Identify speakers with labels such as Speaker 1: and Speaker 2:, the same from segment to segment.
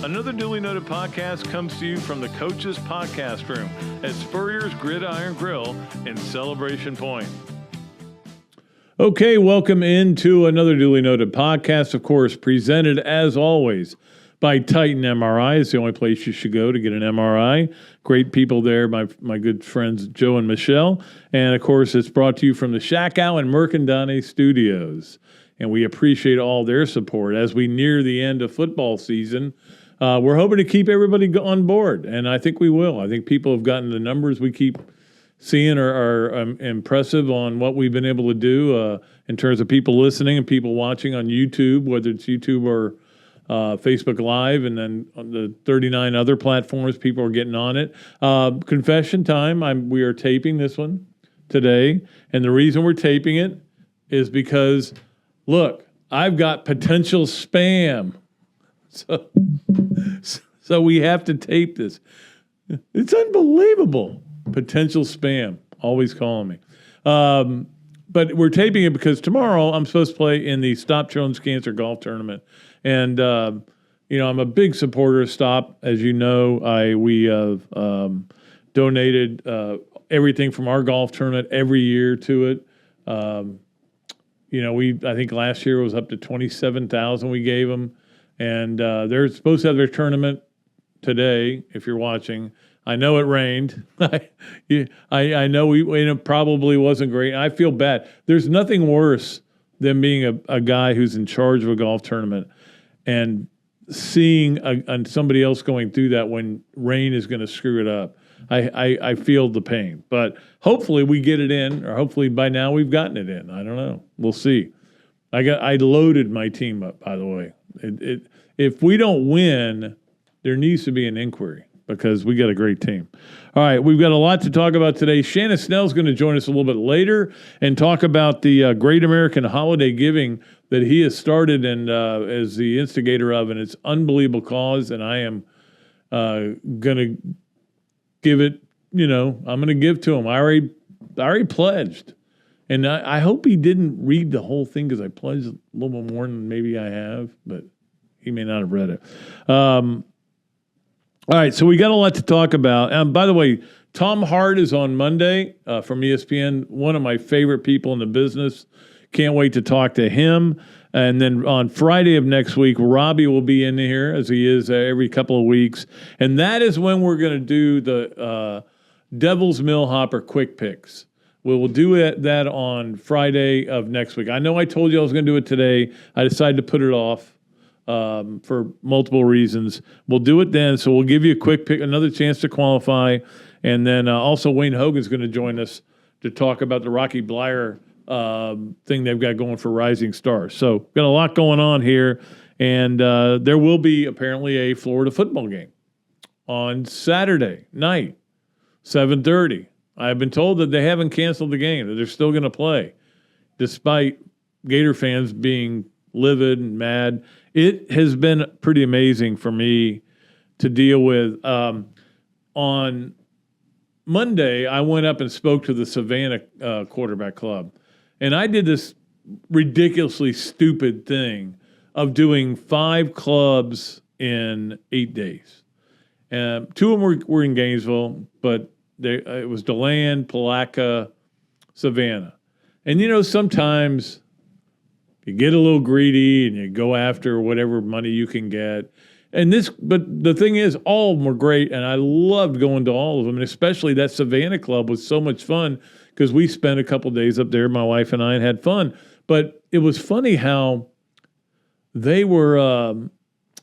Speaker 1: Another Dooley Noted Podcast comes to you from the Coach's Podcast Room at Spurrier's Gridiron Grill in Celebration Point. Okay, welcome into Another Dooley Noted Podcast, of course, presented as always by Titan MRI. It's the only place you should go to get an MRI. Great people there, my good friends Joe and Michelle. And, of course, it's brought to you from the Shackow and Mercandane Studios. And we appreciate all their support as we near the end of football season. We're hoping to keep everybody on board, and I think we will. I think people have gotten the numbers we keep seeing are impressive on what we've been able to do in terms of people listening and people watching on YouTube, whether it's YouTube or Facebook Live, and then on the 39 other platforms, people are getting on it. Confession time, we are taping this one today, and the reason we're taping it is because, look, I've got potential spam. So we have to tape this. It's unbelievable. Potential spam. Always calling me. But we're taping it because tomorrow I'm supposed to play in the Stop Children's Cancer Golf Tournament. And, I'm a big supporter of Stop. As you know, we have donated everything from our golf tournament every year to it. I think last year was up to $27,000 we gave them. And they're supposed to have their tournament today, if you're watching. I know it rained. I know it probably wasn't great. I feel bad. There's nothing worse than being a guy who's in charge of a golf tournament and seeing somebody else going through that when rain is going to screw it up. I feel the pain. But hopefully we get it in, or hopefully by now we've gotten it in. I don't know. We'll see. I loaded my team up, by the way. If we don't win, there needs to be an inquiry because we got a great team. All right, we've got a lot to talk about today. Shannon Snell is going to join us a little bit later and talk about the Great American Holiday Giving that he has started and as the instigator of, and it's an unbelievable cause, and I am going to give it, I'm going to give to him. I already pledged. And I hope he didn't read the whole thing because I pledged a little bit more than maybe I have, but he may not have read it. All right, so we got a lot to talk about. By the way, Tom Hart is on Monday from ESPN, one of my favorite people in the business. Can't wait to talk to him. And then on Friday of next week, Robbie will be in here, as he is every couple of weeks. And that is when we're going to do the Devil's Millhopper Quick Picks. We'll do that on Friday of next week. I know I told you I was going to do it today. I decided to put it off for multiple reasons. We'll do it then, so we'll give you a quick pick, another chance to qualify. And then also Wayne Hogan's going to join us to talk about the Rocky Blyer thing they've got going for Rising Stars. So got a lot going on here. And there will be apparently a Florida football game on Saturday night, 7:30. I've been told that they haven't canceled the game, that they're still going to play, despite Gator fans being livid and mad. It has been pretty amazing for me to deal with. On Monday, I went up and spoke to the Savannah quarterback club, and I did this ridiculously stupid thing of doing 5 clubs in 8 days. 2 of them were in Gainesville, but it was DeLand, Palatka, Savannah. And, sometimes you get a little greedy and you go after whatever money you can get. But the thing is, all of them were great, and I loved going to all of them, and especially that Savannah club was so much fun because we spent a couple days up there, my wife and I, and had fun. But it was funny how they were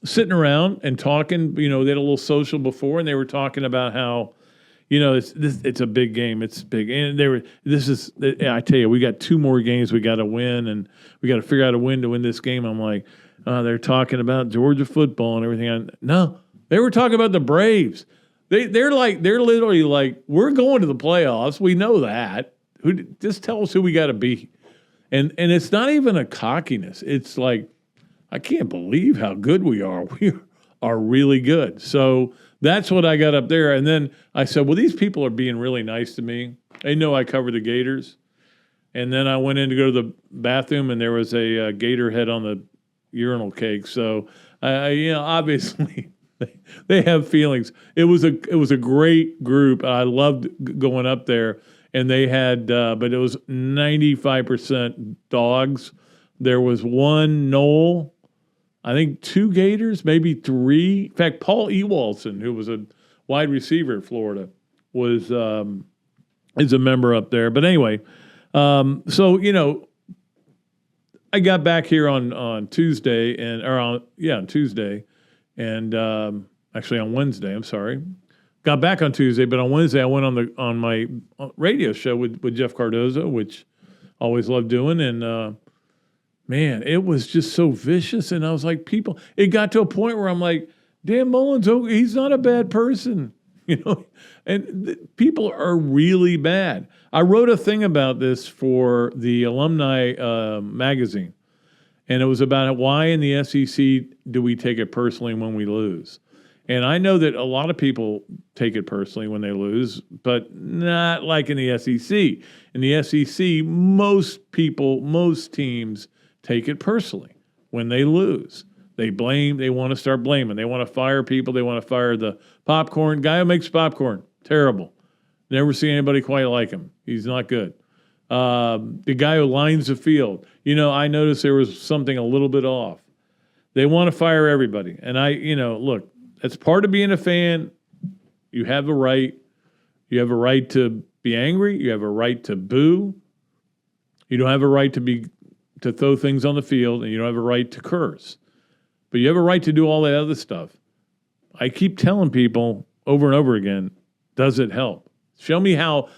Speaker 1: sitting around and talking. They had a little social before, and they were talking about how, it's a big game. It's big. And I tell you, we got 2 more games we got to win, and we got to figure out a win to win this game. I'm like, they're talking about Georgia football and everything. No, they were talking about the Braves. They're literally like, we're going to the playoffs. We know that. Just tell us who we got to beat. And it's not even a cockiness. It's like, I can't believe how good we are. We are really good. So that's what I got up there. And then I said, well, these people are being really nice to me. They know I cover the Gators. And then I went in to go to the bathroom, and there was a gator head on the urinal cake. So, obviously, They have feelings. It was a great group. I loved going up there, and they had, but it was 95% dogs. There was one Knoll, I think 2 Gators, maybe 3. In fact, Paul Ewaldson, who was a wide receiver at Florida, is a member up there. But anyway, so I got back here on Tuesday on Tuesday, and actually on Wednesday. I'm sorry, got back on Tuesday, but on Wednesday I went on my radio show with Jeff Cardozo, which I always loved doing, and man, it was just so vicious. And I was like, it got to a point where I'm like, Dan Mullen's, he's not a bad person, and people are really bad. I wrote a thing about this for the alumni magazine, and it was about why in the SEC do we take it personally when we lose. And I know that a lot of people take it personally when they lose, but not like in the SEC. In the SEC, most teams take it personally when they lose. They blame, they want to start blaming. They want to fire people. They want to fire the popcorn guy who makes popcorn. Terrible. Never seen anybody quite like him. He's not good. The guy who lines the field. I noticed there was something a little bit off. They want to fire everybody. And look, that's part of being a fan. You have a right. You have a right to be angry. You have a right to boo. You don't have a right to throw things on the field, and you don't have a right to curse. But you have a right to do all that other stuff. I keep telling people over and over again, does it help? Show me how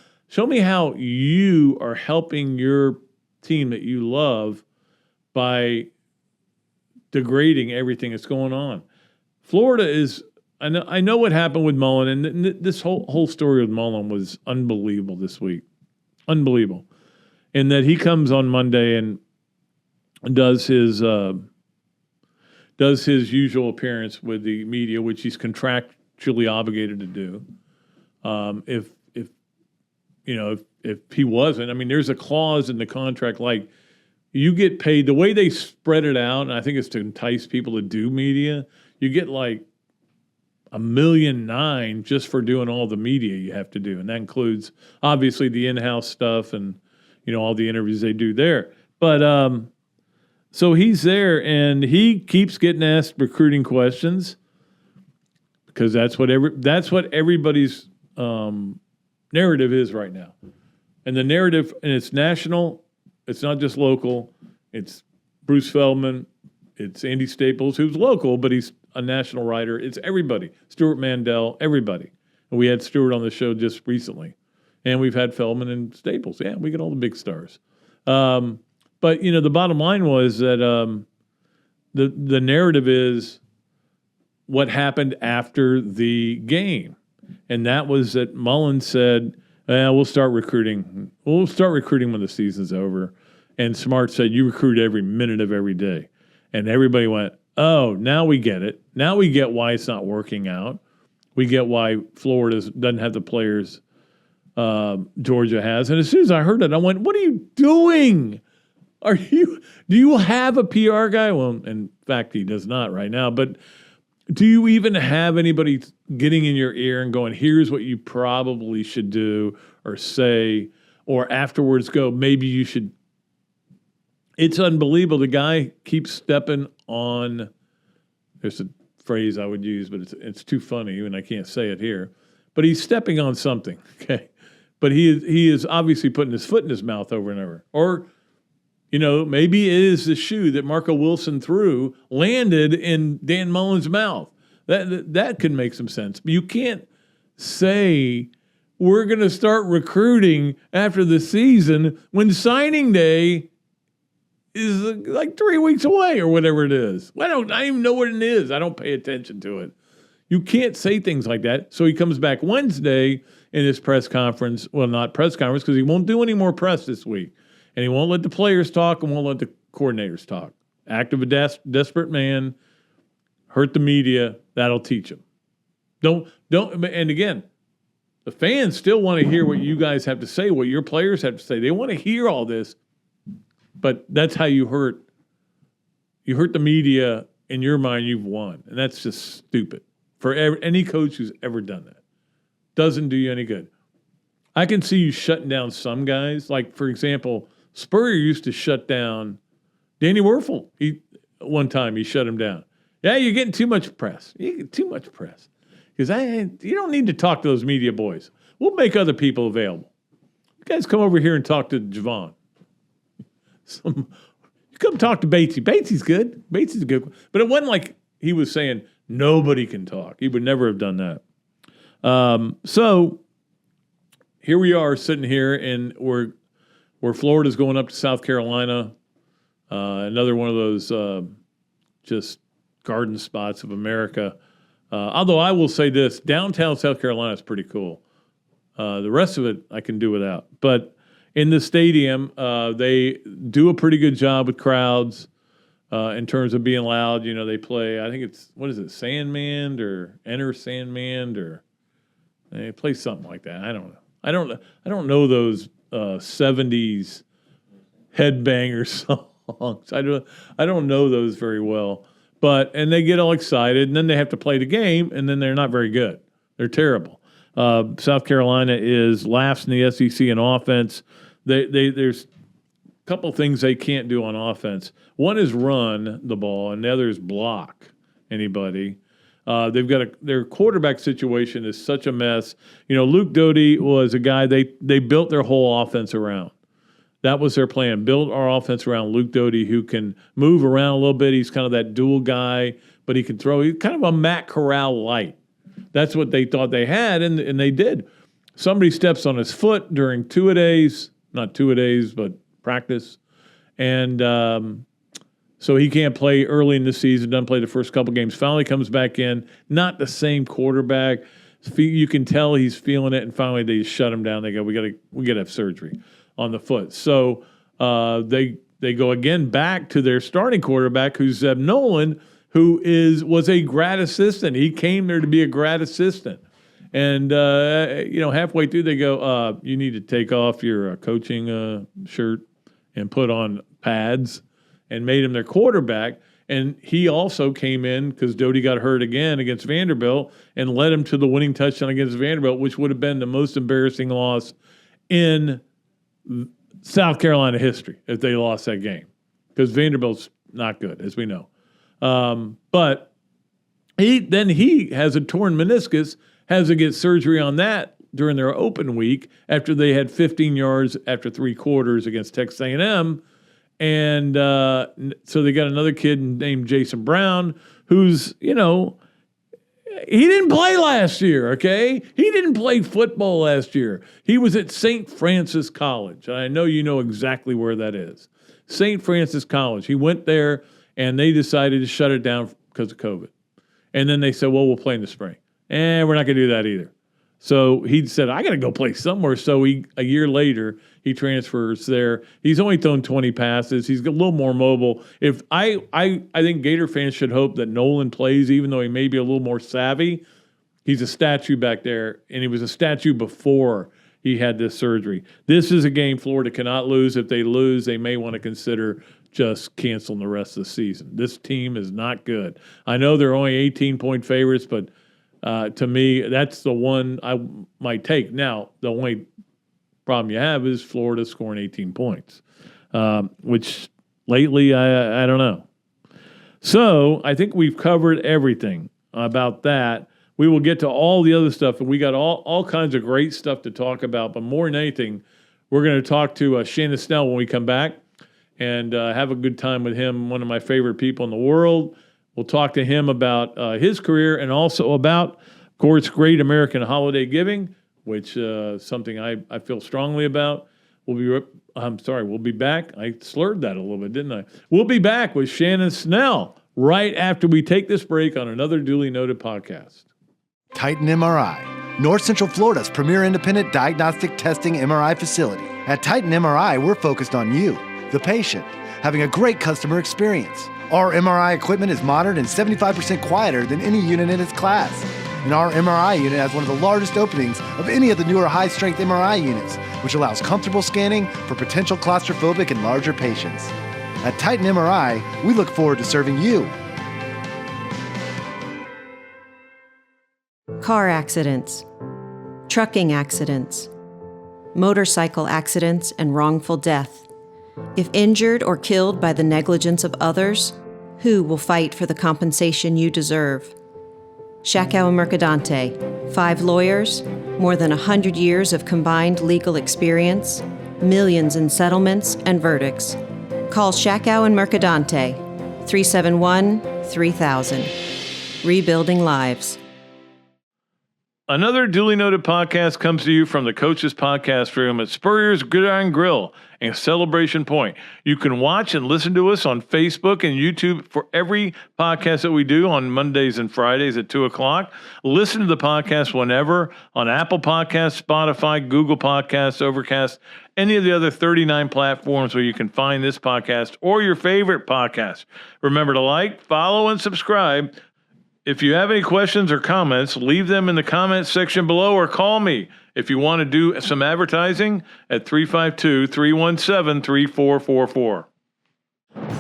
Speaker 1: you are helping your team that you love by degrading everything that's going on. Florida is, I know what happened with Mullen, and this whole story with Mullen was unbelievable this week. Unbelievable. And that he comes on Monday and does his usual appearance with the media, which he's contractually obligated to do. If he wasn't, I mean, there's a clause in the contract like you get paid the way they spread it out, and I think it's to entice people to do media. You get like $1.9 million just for doing all the media you have to do, and that includes obviously the in-house stuff and all the interviews they do there. But so he's there, and he keeps getting asked recruiting questions because that's what everybody's narrative is right now. And the narrative, and it's national, it's not just local. It's Bruce Feldman, it's Andy Staples, who's local, but he's a national writer. It's everybody. Stuart Mandel, everybody. And we had Stuart on the show just recently. And we've had Feldman and Staples. Yeah, we get all the big stars. But, the bottom line was that the narrative is what happened after the game. And that was that Mullen said, we'll start recruiting. We'll start recruiting when the season's over. And Smart said, you recruit every minute of every day. And everybody went, oh, now we get it. Now we get why it's not working out. We get why Florida doesn't have the players Georgia has. And as soon as I heard it, I went, what are you doing? Do you have a PR guy? Well, in fact, he does not right now. But do you even have anybody getting in your ear and going, here's what you probably should do or say, or afterwards go, maybe you should? It's unbelievable. The guy keeps stepping on, there's a phrase I would use, but it's too funny and I can't say it here. But he's stepping on something, okay? But he is obviously putting his foot in his mouth over and over. Or, maybe it is the shoe that Marco Wilson threw landed in Dan Mullen's mouth. That could make some sense. But you can't say we're going to start recruiting after the season when signing day is like 3 weeks away or whatever it is. I don't even know what it is. I don't pay attention to it. You can't say things like that. So he comes back Wednesday in his press conference. Well, not press conference because he won't do any more press this week. And he won't let the players talk and won't let the coordinators talk. Act of a desperate man, hurt the media, that'll teach him. Don't. And again, the fans still want to hear what you guys have to say, what your players have to say. They want to hear all this. But that's how you hurt the media. In your mind, you've won. And that's just stupid. for any coach who's ever done that. Doesn't do you any good. I can see you shutting down some guys. Like, for example, Spurrier used to shut down Danny Werfel. One time he shut him down. Yeah, you're getting too much press. You get too much press. Because you don't need to talk to those media boys. We'll make other people available. You guys come over here and talk to Javon. You come talk to Batesy. Batesy's good. Batesy's good. But it wasn't like he was saying nobody can talk. He would never have done that. So here we are sitting here, and where Florida's going up to South Carolina. Another one of those just garden spots of America. Although I will say this, downtown South Carolina is pretty cool. The rest of it I can do without. But in the stadium, they do a pretty good job with crowds in terms of being loud. You know, they play, I think it's, what is it, Sandman or Enter Sandman, or they play something like that. I don't know. I don't know those 70s headbanger songs. I don't know those very well. And they get all excited, and then they have to play the game, and then they're not very good. They're terrible. South Carolina is last in the SEC in offense. There's a couple things they can't do on offense. One is run the ball, and the other is block anybody. Their quarterback situation is such a mess. You know, Luke Doty was a guy they built their whole offense around. That was their plan. Build our offense around Luke Doty, who can move around a little bit. He's kind of that dual guy, but he can throw. He's kind of a Matt Corral light. That's what they thought they had, and they did. Somebody steps on his foot during two-a-days, not two-a-days, but practice. And so he can't play early in the season, doesn't play the first couple games. Finally comes back in, not the same quarterback. You can tell he's feeling it, and finally they shut him down. They go, we got to have surgery on the foot. So they go again back to their starting quarterback, who's Zeb Nolan, who was a grad assistant. He came there to be a grad assistant. And, halfway through they go, you need to take off your coaching shirt and put on pads, and made him their quarterback. And he also came in because Doty got hurt again against Vanderbilt and led him to the winning touchdown against Vanderbilt, which would have been the most embarrassing loss in South Carolina history if they lost that game, because Vanderbilt's not good, as we know. But he has a torn meniscus, has to get surgery on that during their open week after they had 15 yards after 3 quarters against Texas A&M. And so they got another kid named Jason Brown, who's, he didn't play last year, okay? He didn't play football last year. He was at St. Francis College. And I know you know exactly where that is. St. Francis College. He went there, and they decided to shut it down because of COVID. And then they said, well, we'll play in the spring. And we're not going to do that either. So he said, I got to go play somewhere. So a year later, he transfers there. He's only thrown 20 passes. He's a little more mobile. If I think Gator fans should hope that Nolan plays, even though he may be a little more savvy. He's a statue back there, and he was a statue before he had this surgery. This is a game Florida cannot lose. If they lose, they may want to consider just canceling the rest of the season. This team is not good. I know they're only 18-point favorites, but to me, that's the one I might take. Now, the only problem you have is Florida scoring 18 points, which lately I don't know. So I think we've covered everything about that. We will get to all the other stuff, and we got all kinds of great stuff to talk about. But more than anything, we're going to talk to Shannon Snell when we come back and have a good time with him, one of my favorite people in the world. We'll talk to him about his career and also about, of course, great American holiday giving, which is something I feel strongly about. We'll be back. I slurred that a little bit, didn't I? We'll be back with Shannon Snell right after we take this break on Another Dooley Noted Podcast.
Speaker 2: Titan MRI, North Central Florida's premier independent diagnostic testing MRI facility. At Titan MRI, we're focused on you, the patient, having a great customer experience. Our MRI equipment is modern and 75% quieter than any unit in its class. And our MRI unit has one of the largest openings of any of the newer high-strength MRI units, which allows comfortable scanning for potential claustrophobic and larger patients. At Titan MRI, we look forward to serving you.
Speaker 3: car accidents, trucking accidents, motorcycle accidents, and wrongful death. If injured or killed by the negligence of others, who will fight for the compensation you deserve? Shakow and Mercadante, 5 lawyers, more than 100 years of combined legal experience, millions in settlements and verdicts. Call Shakow and Mercadante, 371-3000. Rebuilding lives.
Speaker 1: Another Duly Noted podcast comes to you from the Coach's Podcast Room at Spurrier's Gridiron Grill and Celebration Point. You can watch and listen to us on Facebook and YouTube for every podcast that we do on Mondays and Fridays at 2 o'clock. Listen to the podcast whenever on Apple Podcasts, Spotify, Google Podcasts, Overcast, any of the other 39 platforms where you can find this podcast or your favorite podcast. Remember to like, follow, and subscribe. If you have any questions or comments, leave them in the comments section below or call me if you want to do some advertising at 352-317-3444.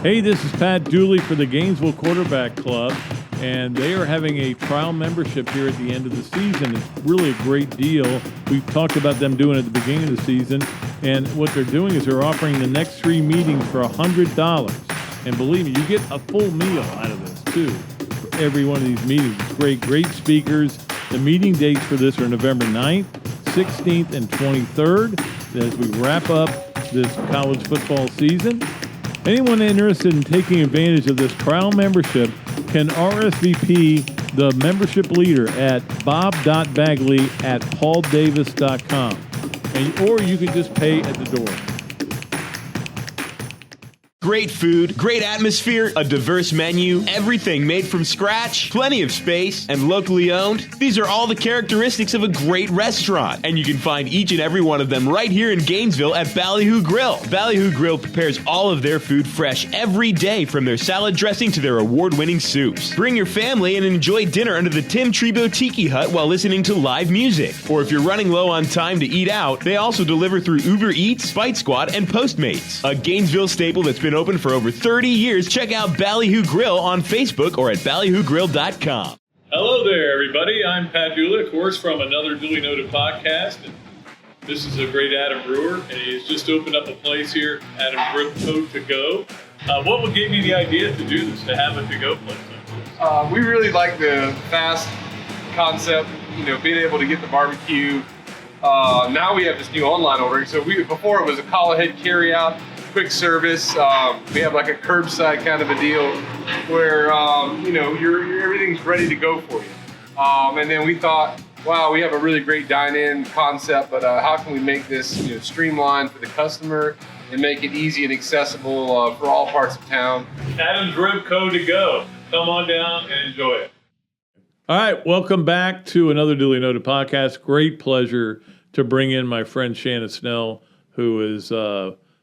Speaker 1: Hey, this is Pat Dooley for the Gainesville Quarterback Club, and they are having a trial membership here at the end of the season. It's really a great deal. We've talked about them doing it at the beginning of the season, and what they're doing is they're offering the next 3 meetings for $100. And believe me, you get a full meal out of this, too. Every one of these meetings. It's great speakers. The meeting dates for this are November 9th, 16th, and 23rd as we wrap up this college football season. Anyone interested in taking advantage of this trial membership can RSVP the membership leader at bob.bagley@pauldavis.com. Or you can just pay at the door.
Speaker 4: Great food, great atmosphere, a diverse menu, everything made from scratch, plenty of space, and locally owned. These are all the characteristics of a great restaurant, and you can find each and every one of them right here in Gainesville at Ballyhoo Grill. Ballyhoo Grill prepares all of their food fresh every day, from their salad dressing to their award-winning soups. Bring your family and enjoy dinner under the Tim Trebo Tiki Hut while listening to live music. Or if you're running low on time to eat out, they also deliver through Uber Eats, Fight Squad, and Postmates. A Gainesville staple that's been open for over 30 years. Check out Ballyhoo Grill on Facebook or at ballyhoogrill.com.
Speaker 1: Hello there, everybody. I'm Pat Dooley, of course, from Another Dooley Noted Podcast. And this is a great Adam Brewer, and he's just opened up a place here, Adam Brewer To Go. What gave you the idea to do this, to have a to-go place like this?
Speaker 5: We really like the fast concept, being able to get the barbecue. Now we have this new online ordering. So before it was a call ahead carry out, quick service. We have like a curbside kind of a deal where everything's ready to go for you. And then we thought, wow, we have a really great dine-in concept, but how can we make this streamlined for the customer and make it easy and accessible for all parts of town?
Speaker 1: Adam's Rib Co. To Go. Come on down and enjoy it. All right, welcome back to Another Dooley Noted Podcast. Great pleasure to bring in my friend Shannon Snell, who is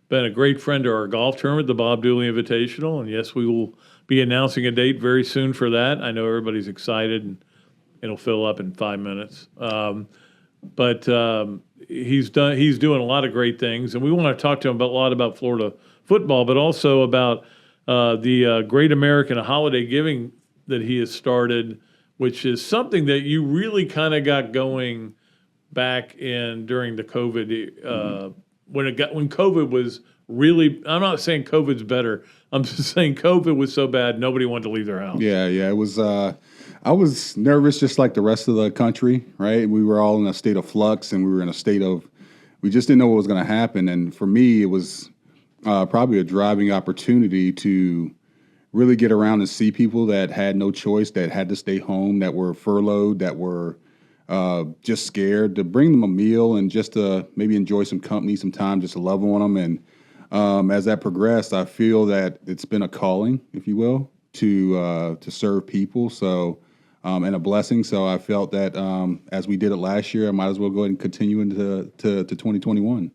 Speaker 1: been a great friend to our golf tournament, the Bob Dooley Invitational. And yes, we will be announcing a date very soon for that. I know everybody's excited, and it'll fill up in 5 minutes. But he's doing a lot of great things, and we want to talk to him a lot about Florida football, but also about the Great American Holiday Giving that he has started, which is something that you really kind of got going back during the COVID. When COVID was really, I'm not saying COVID's better. I'm just saying COVID was so bad nobody wanted to leave their house.
Speaker 6: Yeah, it was. I was nervous, just like the rest of the country. Right, we were all in a state of flux, and we were in a state of, we just didn't know what was going to happen. And for me, it was probably a driving opportunity to really get around and see people that had no choice, that had to stay home, that were furloughed, that were just scared, to bring them a meal and just to maybe enjoy some company, some time, just to love on them. And as that progressed, I feel that it's been a calling, if you will, to serve people. So, and a blessing. So I felt that as we did it last year, I might as well go ahead and continue into 2021.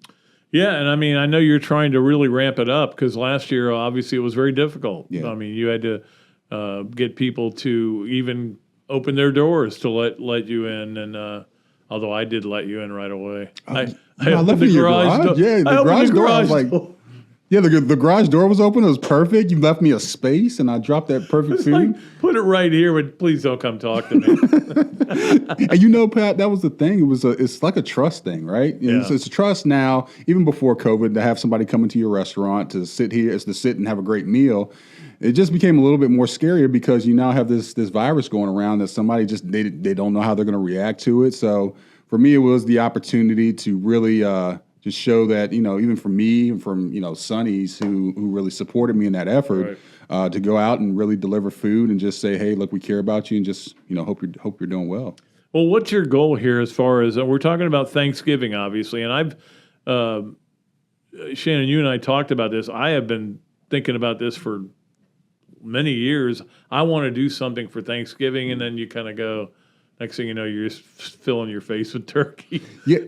Speaker 1: Yeah, and I mean, I know you're trying to really ramp it up because last year, obviously, it was very difficult.
Speaker 6: Yeah.
Speaker 1: I mean, you had to get people to even open their doors to let you in, and although I did let you in right away. I
Speaker 6: left
Speaker 1: the
Speaker 6: your
Speaker 1: garage
Speaker 6: garage.
Speaker 1: door.
Speaker 6: Yeah, the
Speaker 1: I opened
Speaker 6: garage
Speaker 1: the
Speaker 6: door. I
Speaker 1: garage
Speaker 6: was like,
Speaker 1: door.
Speaker 6: Yeah, the garage door was open. It was perfect. You left me a space, and I dropped that perfect food.
Speaker 1: Like, put it right here, but please don't come talk to me.
Speaker 6: And Pat, that was the thing. It's like a trust thing, right?
Speaker 1: Yeah.
Speaker 6: It's a trust now, even before COVID, to have somebody come into your restaurant to sit and have a great meal. It just became a little bit more scarier because you now have this virus going around that somebody just they don't know how they're going to react to it. So for me, it was the opportunity to really just show that, even for me and from, Sonny's who really supported me in that effort, to go out and really deliver food and just say, hey, look, we care about you and just, hope you're doing well.
Speaker 1: Well, what's your goal here as far as we're talking about Thanksgiving, obviously, and I've Shannon, you and I talked about this. I have been thinking about this for many years. I want to do something for Thanksgiving, and then you kind of go, next thing you know, you're just filling your face with turkey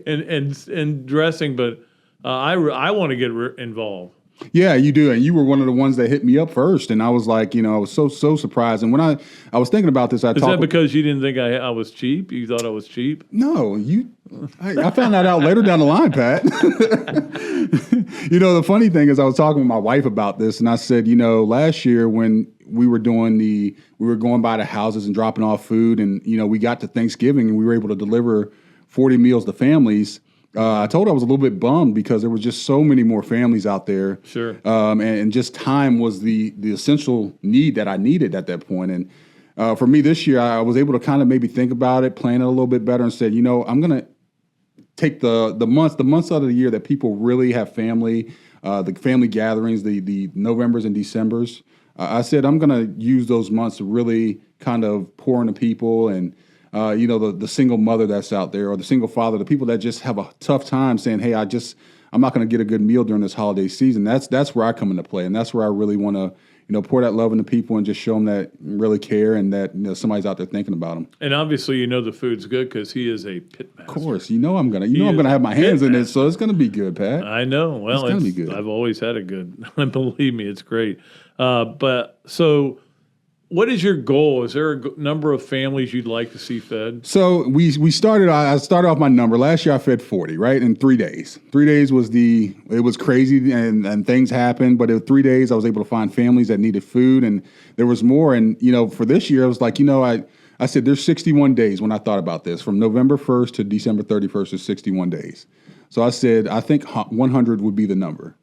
Speaker 1: and dressing. But I want to get involved.
Speaker 6: Yeah, you do. And you were one of the ones that hit me up first. And I was like, I was so surprised. And when I was thinking about this,
Speaker 1: Is that because you didn't think I was cheap? You thought I was cheap?
Speaker 6: No, I found that out later down the line, Pat. The funny thing is I was talking with my wife about this, and I said, last year when we were going by the houses and dropping off food, and, we got to Thanksgiving and we were able to deliver 40 meals to families. I told her I was a little bit bummed because there was just so many more families out there. Sure. And just time was the essential need that I needed at that point. And for me this year, I was able to kind of maybe think about it, plan it a little bit better, and said, I'm going to take the months out of the year that people really have family, the family gatherings, the Novembers and Decembers. I said I'm going to use those months to really kind of pour into people and the single mother that's out there or the single father, the people that just have a tough time saying, hey, I'm not going to get a good meal during this holiday season. That's where I come into play. And that's where I really want to, pour that love into people and just show them that really care and that somebody's out there thinking about them.
Speaker 1: And obviously, the food's good because he is a pit master.
Speaker 6: Of course, I'm going to have my hands in it. So it's going to be good, Pat.
Speaker 1: I know. Well,
Speaker 6: it's going to be good.
Speaker 1: I've always had it good. Believe me, it's great. But so what is your goal? Is there a number of families you'd like to see fed?
Speaker 6: So I started off my number. Last year I fed 40, right? In 3 days. 3 days it was crazy and things happened, but in 3 days I was able to find families that needed food and there was more. And, for this year I was like, I said there's 61 days when I thought about this. From November 1st to December 31st is 61 days. So I said, I think 100 would be the number.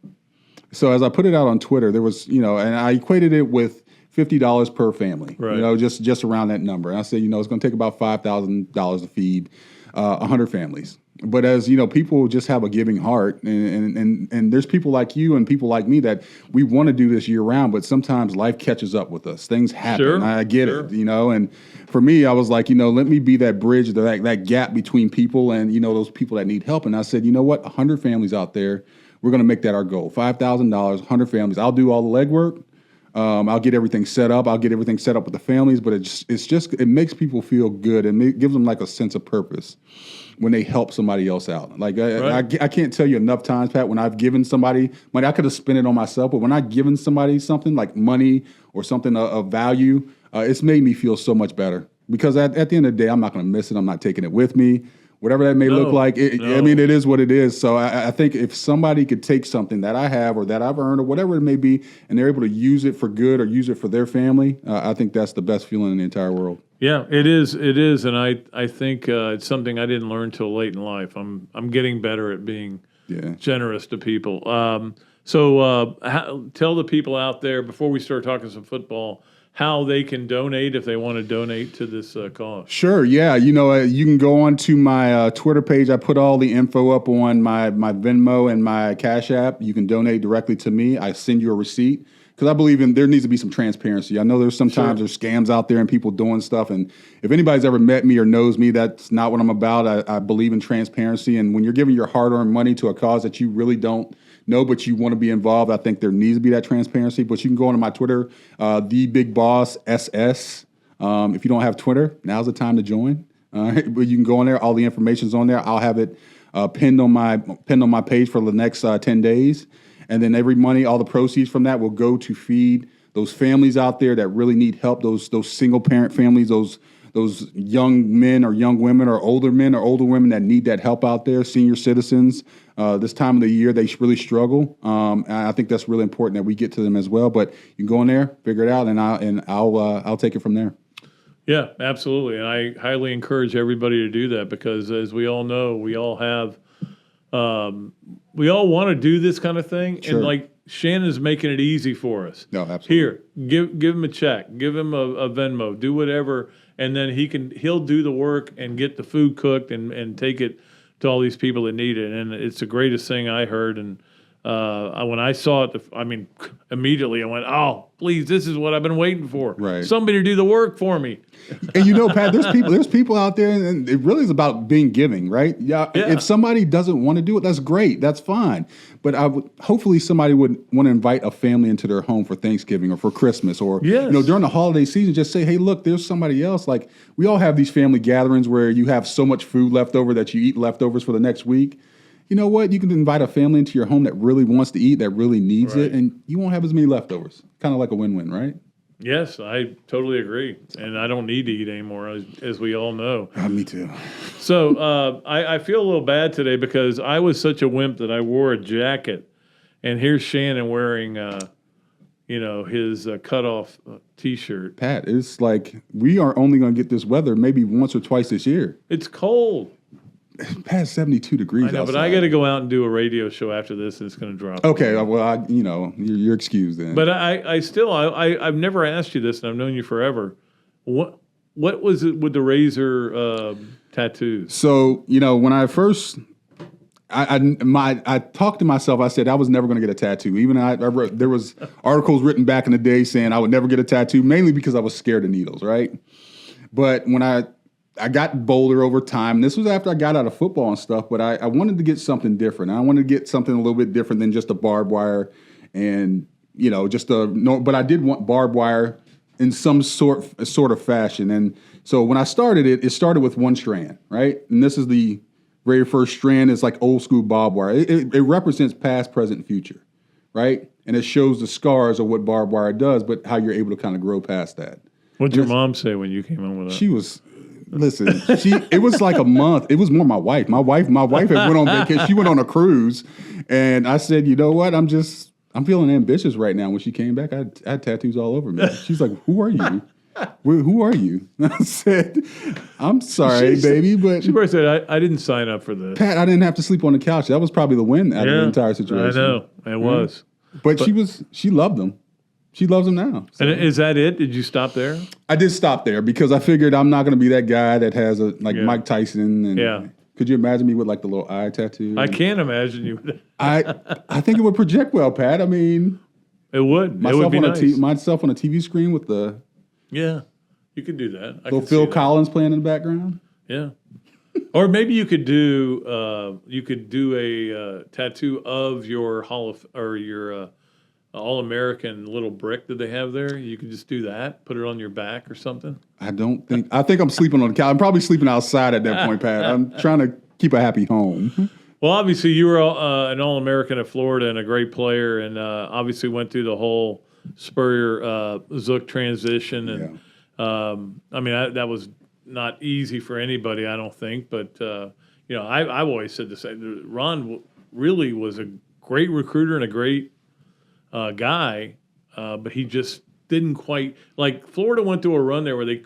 Speaker 6: So as I put it out on Twitter, there was, and I equated it with $50 per family, right. Just around that number. And I said, it's going to take about $5,000 to feed 100 families. But as people just have a giving heart, and there's people like you and people like me that we want to do this year round, but sometimes life catches up with us. Things happen. Sure, I get it, And for me, I was like, let me be that bridge, that gap between people and those people that need help. And I said, 100 families out there. We're going to make that our goal. $5,000, 100 families. I'll do all the legwork. I'll get everything set up. I'll get everything set up with the families, but it makes people feel good and it gives them like a sense of purpose when they help somebody else out. Like I can't tell you enough times, Pat, when I've given somebody money, I could have spent it on myself, but when I've given somebody something like money or something of value, it's made me feel so much better because at the end of the day, I'm not going to miss it. I'm not taking it with me. Whatever that may look like, it is what it is. So I think if somebody could take something that I have or that I've earned or whatever it may be, and they're able to use it for good or use it for their family, I think that's the best feeling in the entire world.
Speaker 1: Yeah, it is. It is, and I think it's something I didn't learn till late in life. I'm getting better at being generous to people. So tell the people out there before we start talking some football how they can donate if they want to donate to this cause.
Speaker 6: Sure, yeah. You can go on to my Twitter page. I put all the info up on my Venmo and my Cash App. You can donate directly to me. I send you a receipt because I believe there needs to be some transparency. I know there's sometimes there's scams out there and people doing stuff. And if anybody's ever met me or knows me, that's not what I'm about. I believe in transparency. And when you're giving your hard-earned money to a cause that you really don't know, but you want to be involved, I think there needs to be that transparency. But you can go onto my Twitter, The Big Boss SS. If you don't have Twitter, now's the time to join. But you can go on there. All the information's on there. I'll have it pinned on my page for the next 10 days. And then every money, all the proceeds from that will go to feed those families out there that really need help. Those single parent families, those those young men or young women or older men or older women that need that help out there, senior citizens. This time of the year, they really struggle. And I think that's really important that we get to them as well. But you can go in there, figure it out, and I'll take it from there.
Speaker 1: Yeah, absolutely. And I highly encourage everybody to do that because, as we all know, we all have, we all want to do this kind of thing.
Speaker 6: Sure.
Speaker 1: And like Shannon's making it easy for us.
Speaker 6: No, absolutely.
Speaker 1: Here, give him a check, give him a Venmo, do whatever, and then he'll do the work and get the food cooked and take it to all these people that need it. And it's the greatest thing I heard. And when I saw it, immediately I went, oh, please, this is what I've been waiting for.
Speaker 6: Right.
Speaker 1: Somebody to do the work for me.
Speaker 6: And Pat, there's people out there, and it really is about being giving, right? Yeah. If somebody doesn't want to do it, that's great. That's fine. But hopefully somebody would want to invite a family into their home for Thanksgiving or for Christmas or during the holiday season, just say, hey, look, there's somebody else. Like we all have these family gatherings where you have so much food left over that you eat leftovers for the next week. You know what? You can invite a family into your home that really wants to eat, that really needs it, and you won't have as many leftovers. Kind of like a win-win, right?
Speaker 1: Yes, I totally agree. And I don't need to eat anymore, as we all know.
Speaker 6: Me too.
Speaker 1: So I feel a little bad today because I was such a wimp that I wore a jacket. And here's Shannon wearing, his cutoff T-shirt.
Speaker 6: Pat, it's like we are only going to get this weather maybe once or twice this year.
Speaker 1: It's cold.
Speaker 6: Past 72 degrees
Speaker 1: I know,
Speaker 6: outside.
Speaker 1: but I got to go out and do a radio show after this, and it's going to drop.
Speaker 6: Okay, well, you're excused then.
Speaker 1: But I've never asked you this, and I've known you forever. What was it with the razor tattoos?
Speaker 6: So when I first, I talked to myself. I said I was never going to get a tattoo. Even I wrote, there was articles written back in the day saying I would never get a tattoo, mainly because I was scared of needles, right? But when I got bolder over time. This was after I got out of football and stuff, but I wanted to get something different. I wanted to get something a little bit different than just a barbed wire and, but I did want barbed wire in some sort of fashion. And so when I started it started with one strand, right? And this is the very first strand. It's like old school barbed wire. It represents past, present, future, right? And it shows the scars of what barbed wire does, but how you're able to kind of grow past that.
Speaker 1: What'd your mom say when you came home with that?
Speaker 6: She was... Listen, it was like a month. It was more my wife. My wife had went on vacation. She went on a cruise, and I said, you know what? I'm feeling ambitious right now. When she came back, I had tattoos all over me. She's like, who are you? Who are you? I said, I'm sorry, baby, but
Speaker 1: she probably said, I didn't sign up for this.
Speaker 6: Pat, I didn't have to sleep on the couch. That was probably the win out of the entire situation.
Speaker 1: I know it was,
Speaker 6: but she loved them. She loves them now. So.
Speaker 1: And is that it? Did you stop there?
Speaker 6: I did stop there because I figured I'm not going to be that guy that has Mike Tyson. And could you imagine me with like the little eye tattoo?
Speaker 1: I can't imagine you.
Speaker 6: I think it would project well, Pat. I mean,
Speaker 1: it would.
Speaker 6: Myself
Speaker 1: it would be nice.
Speaker 6: Myself on a TV screen with the
Speaker 1: you could do that.
Speaker 6: Little Phil Collins playing in the background.
Speaker 1: Yeah. Or maybe you could do a tattoo of your your All-American little brick that they have there. You could just do that, put it on your back or something.
Speaker 6: I think I'm sleeping on the couch. I'm probably sleeping outside at that point, Pat. I'm trying to keep a happy home.
Speaker 1: Well, obviously you were an All-American at Florida and a great player, and obviously went through the whole Spurrier Zook transition. And that was not easy for anybody, I don't think. But I've always said the same. Ron really was a great recruiter and a great guy, but he just didn't quite like. Florida went through a run there where they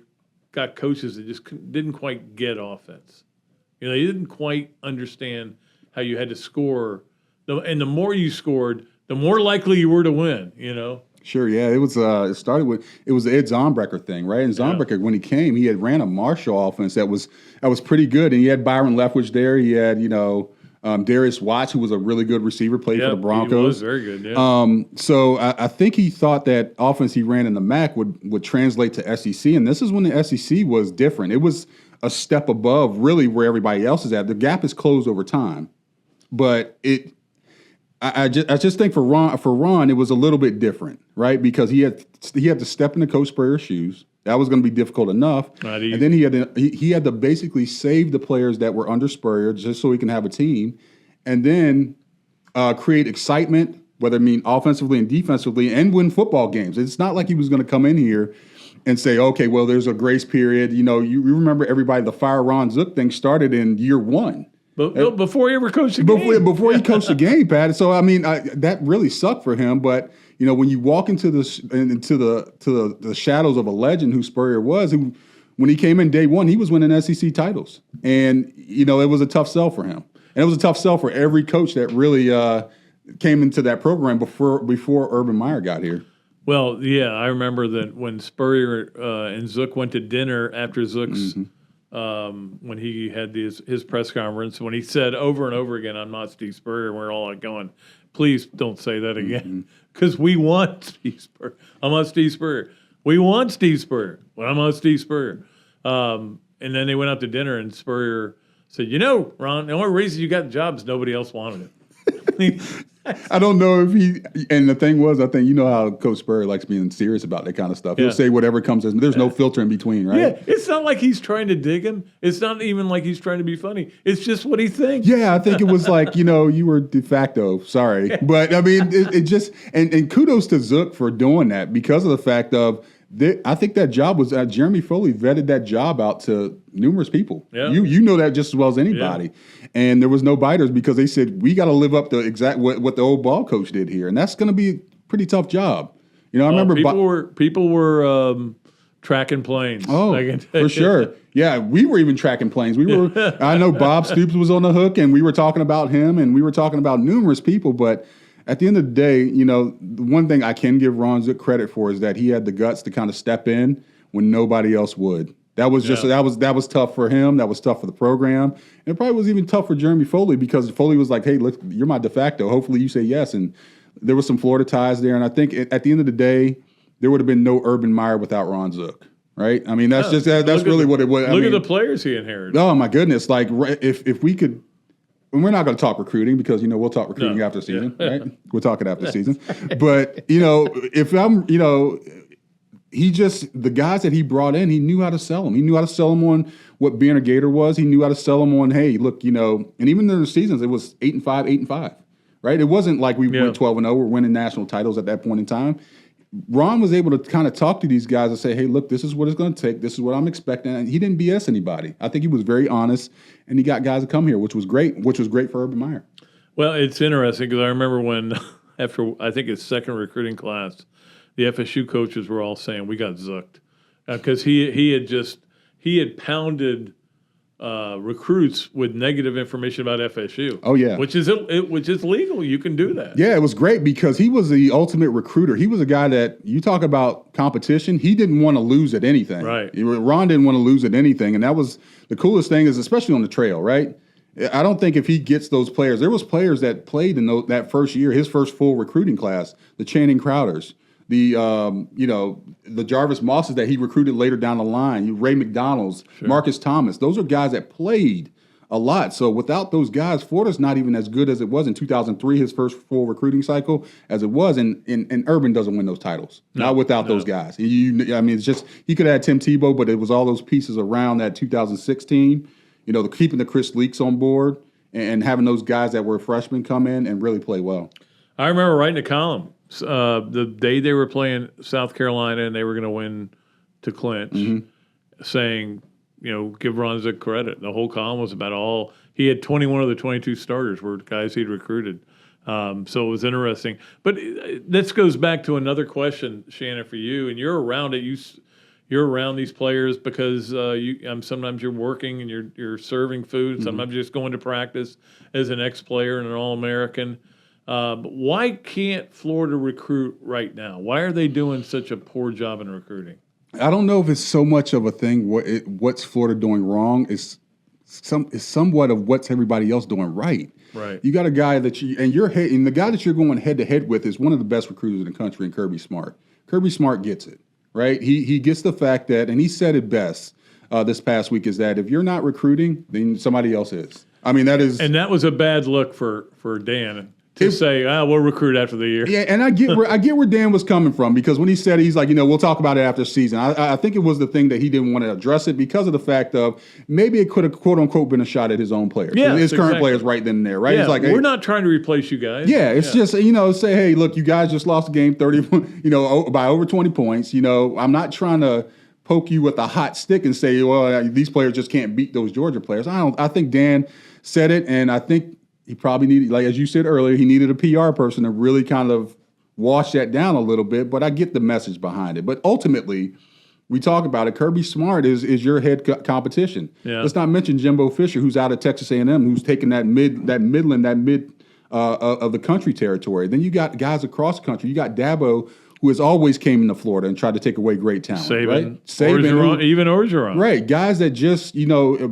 Speaker 1: got coaches that just didn't quite get offense. They didn't quite understand how you had to score, and the more you scored, the more likely you were to win.
Speaker 6: Sure, yeah. It was. It started with the Ed Zombrecker thing, right? And Zombrecker, when he came, he had ran a Marshall offense that was pretty good, and he had Byron Leftwich there. He had Darius Watts, who was a really good receiver, played for the Broncos.
Speaker 1: He was very good, yeah.
Speaker 6: So I think he thought that offense he ran in the MAC would translate to SEC, and this is when the SEC was different. It was a step above, really, where everybody else is at. The gap is closed over time, but I just think for Ron, it was a little bit different, right? Because he had to step into Coach Spurrier's shoes. That was going to be difficult enough. And then he had to basically save the players that were under Spurrier just so he can have a team, and then create excitement, whether it mean offensively and defensively, and win football games. It's not like he was going to come in here and say, okay, well, there's a grace period. You know, you remember everybody, the Fire Ron Zook thing started in year 1.
Speaker 1: But before he ever coached the game.
Speaker 6: Before he coached the game, Pat. So, I mean, that really sucked for him. But, you know, when you walk into the shadows of a legend who Spurrier was, when he came in day 1, he was winning SEC titles. And, you know, it was a tough sell for him. And it was a tough sell for every coach that really came into that program before Urban Meyer got here.
Speaker 1: Well, yeah, I remember that when Spurrier and Zook went to dinner after Zook's, when he had his press conference, when he said over and over again, "I'm not Steve Spurrier," we're all like going, "Please don't say that again," because we want Steve Spurrier. I'm not Steve Spurrier. We want Steve Spurrier, but I'm not Steve Spurrier. And then they went out to dinner, and Spurrier said, "You know, Ron, the only reason you got the job is nobody else wanted it."
Speaker 6: I don't know if and the thing was, I think, you know how Coach Spurrier likes being serious about that kind of stuff. He'll say whatever comes. There's no filter in between, right?
Speaker 1: Yeah, it's not like he's trying to dig him. It's not even like he's trying to be funny. It's just what he thinks.
Speaker 6: Yeah, I think it was like, you know, you were de facto, sorry. But, I mean, it just, and kudos to Zook for doing that because of the fact of, I think that job was, Jeremy Foley vetted that job out to numerous people.
Speaker 1: Yeah.
Speaker 6: You know that just as well as anybody. Yeah. And there was no biters because they said, we got to live up to exact what the old ball coach did here. And that's going to be a pretty tough job. You know, I remember
Speaker 1: people were tracking planes.
Speaker 6: Oh, for sure. Yeah, we were even tracking planes. We were. I know Bob Stoops was on the hook, and we were talking about him, and we were talking about numerous people. But at the end of the day, you know, the one thing I can give Ron Zook credit for is that he had the guts to kind of step in when nobody else would. That was just that was tough for him. That was tough for the program. And it probably was even tough for Jeremy Foley because Foley was like, "Hey, look, you're my de facto. Hopefully, you say yes." And there was some Florida ties there. And I think at the end of the day, there would have been no Urban Meyer without Ron Zook. Right? I mean, that's really what it was.
Speaker 1: Look at the players he inherited.
Speaker 6: Oh my goodness! Like if we could. And we're not going to talk recruiting because, you know, we'll talk recruiting after the season, right? We'll talk it after the season. But, you know, if I'm, you know, the guys that he brought in, he knew how to sell them. He knew how to sell them on what being a Gator was. He knew how to sell them on, hey, look, you know, and even in the seasons, it was 8-5, 8-5, right? It wasn't like we went 12-0. We're winning national titles at that point in time. Ron was able to kind of talk to these guys and say, hey, look, this is what it's going to take. This is what I'm expecting. And he didn't BS anybody. I think he was very honest, and he got guys to come here, which was great for Urban Meyer.
Speaker 1: Well, it's interesting because I remember when, after I think his second recruiting class, the FSU coaches were all saying, we got zooked. Because he had pounded recruits with negative information about FSU.
Speaker 6: Oh yeah,
Speaker 1: which is legal. You can do that.
Speaker 6: Yeah, it was great because he was the ultimate recruiter. He was a guy that you talk about competition. He didn't want to lose at anything.
Speaker 1: Right.
Speaker 6: Ron didn't want to lose at anything, and that was the coolest thing. Is especially on the trail, right? I don't think if he gets those players, there was players that played in that first year, his first full recruiting class, the Channing Crowders, the the Jarvis Mosses that he recruited later down the line, Ray McDonald's, sure. Marcus Thomas. Those are guys that played a lot. So without those guys, Florida's not even as good as it was in 2003, his first full recruiting cycle, as it was. And Urban doesn't win those titles, not without those guys. I mean, it's just he could have had Tim Tebow, but it was all those pieces around that 2016. Keeping the Chris Leaks on board and having those guys that were freshmen come in and really play well.
Speaker 1: I remember writing a column the day they were playing South Carolina and they were going to win to clinch, saying, give Ron Zook credit. The whole column was about he had 21 of the 22 starters were guys he'd recruited. So it was interesting. But this goes back to another question, Shannon, for you. And you're around it. You're around these players because sometimes you're working and you're serving food. Sometimes you're just going to practice as an ex-player and an All-American. But why can't Florida recruit right now? Why are they doing such a poor job in recruiting?
Speaker 6: I don't know if it's so much of a thing. What's Florida doing wrong? It's somewhat of what's everybody else doing right.
Speaker 1: Right.
Speaker 6: You got a guy and the guy that you're going head to head with is one of the best recruiters in the country, and Kirby Smart. Kirby Smart gets it. Right, he gets the fact that, and he said it best this past week, is that if you're not recruiting, then somebody else is. I mean, that was
Speaker 1: a bad look for Dan to say, we'll recruit after the year.
Speaker 6: Yeah, and I get where Dan was coming from, because when he said he's like, we'll talk about it after the season. I think it was the thing that he didn't want to address it because of the fact of maybe it could have quote unquote been a shot at his own players, his current players right then and there. Right,
Speaker 1: yeah,
Speaker 6: he's like,
Speaker 1: we're not trying to replace you guys.
Speaker 6: Yeah, it's just say, hey, look, you guys just lost the game 30, by over 20 points. I'm not trying to poke you with a hot stick and say, well, these players just can't beat those Georgia players. I think Dan said it, and I think he probably needed, like as you said earlier, he needed a PR person to really kind of wash that down a little bit, but I get the message behind it. But ultimately, we talk about it. Kirby Smart is your head competition. Yeah. Let's not mention Jimbo Fisher, who's out of Texas A&M, who's taking that mid of the country territory. Then you got guys across the country. You got Dabo, who has always came into Florida and tried to take away great talent. Right?
Speaker 1: Saban, even Orgeron.
Speaker 6: Right. Guys that just,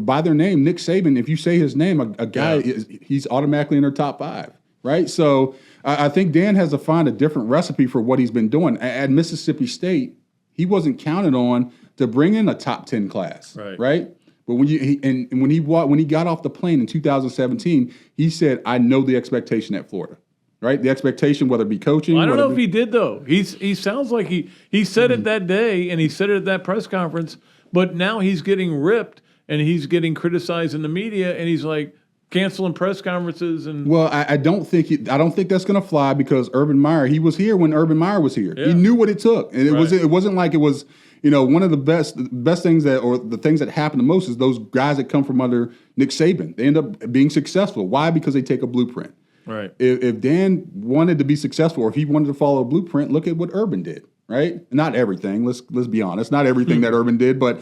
Speaker 6: by their name, Nick Saban, if you say his name, a guy, he's automatically in their top 5. Right. So I think Dan has to find a different recipe for what he's been doing. At Mississippi State, he wasn't counted on to bring in a top 10 class. Right. But when he got off the plane in 2017, he said, I know the expectation at Florida. Right? The expectation, whether it be coaching.
Speaker 1: Well, I don't know if he did, though. He sounds like he said it that day, and he said it at that press conference, but now he's getting ripped, and he's getting criticized in the media, and he's like canceling press conferences. And
Speaker 6: well, I don't think that's going to fly, because Urban Meyer, he was here when Urban Meyer was here. Yeah. He knew what it took, and it wasn't like it was, one of the best things the things that happen the most is those guys that come from under Nick Saban. They end up being successful. Why? Because they take a blueprint.
Speaker 1: Right.
Speaker 6: If Dan wanted to be successful, or if he wanted to follow a blueprint, look at what Urban did. Right. Not everything. Let's be honest. Not everything that Urban did, but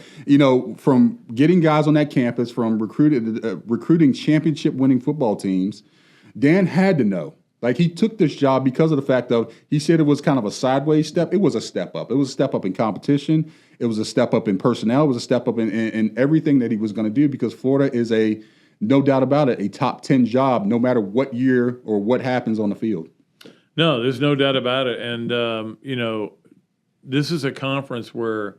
Speaker 6: from getting guys on that campus, from recruiting championship-winning football teams, Dan had to know. Like, he took this job because of the fact of, he said it was kind of a sideways step. It was a step up. It was a step up in competition. It was a step up in personnel. It was a step up in everything that he was going to do, because Florida is no doubt about it, a top 10 job, no matter what year or what happens on the field.
Speaker 1: No, there's no doubt about it. And, this is a conference where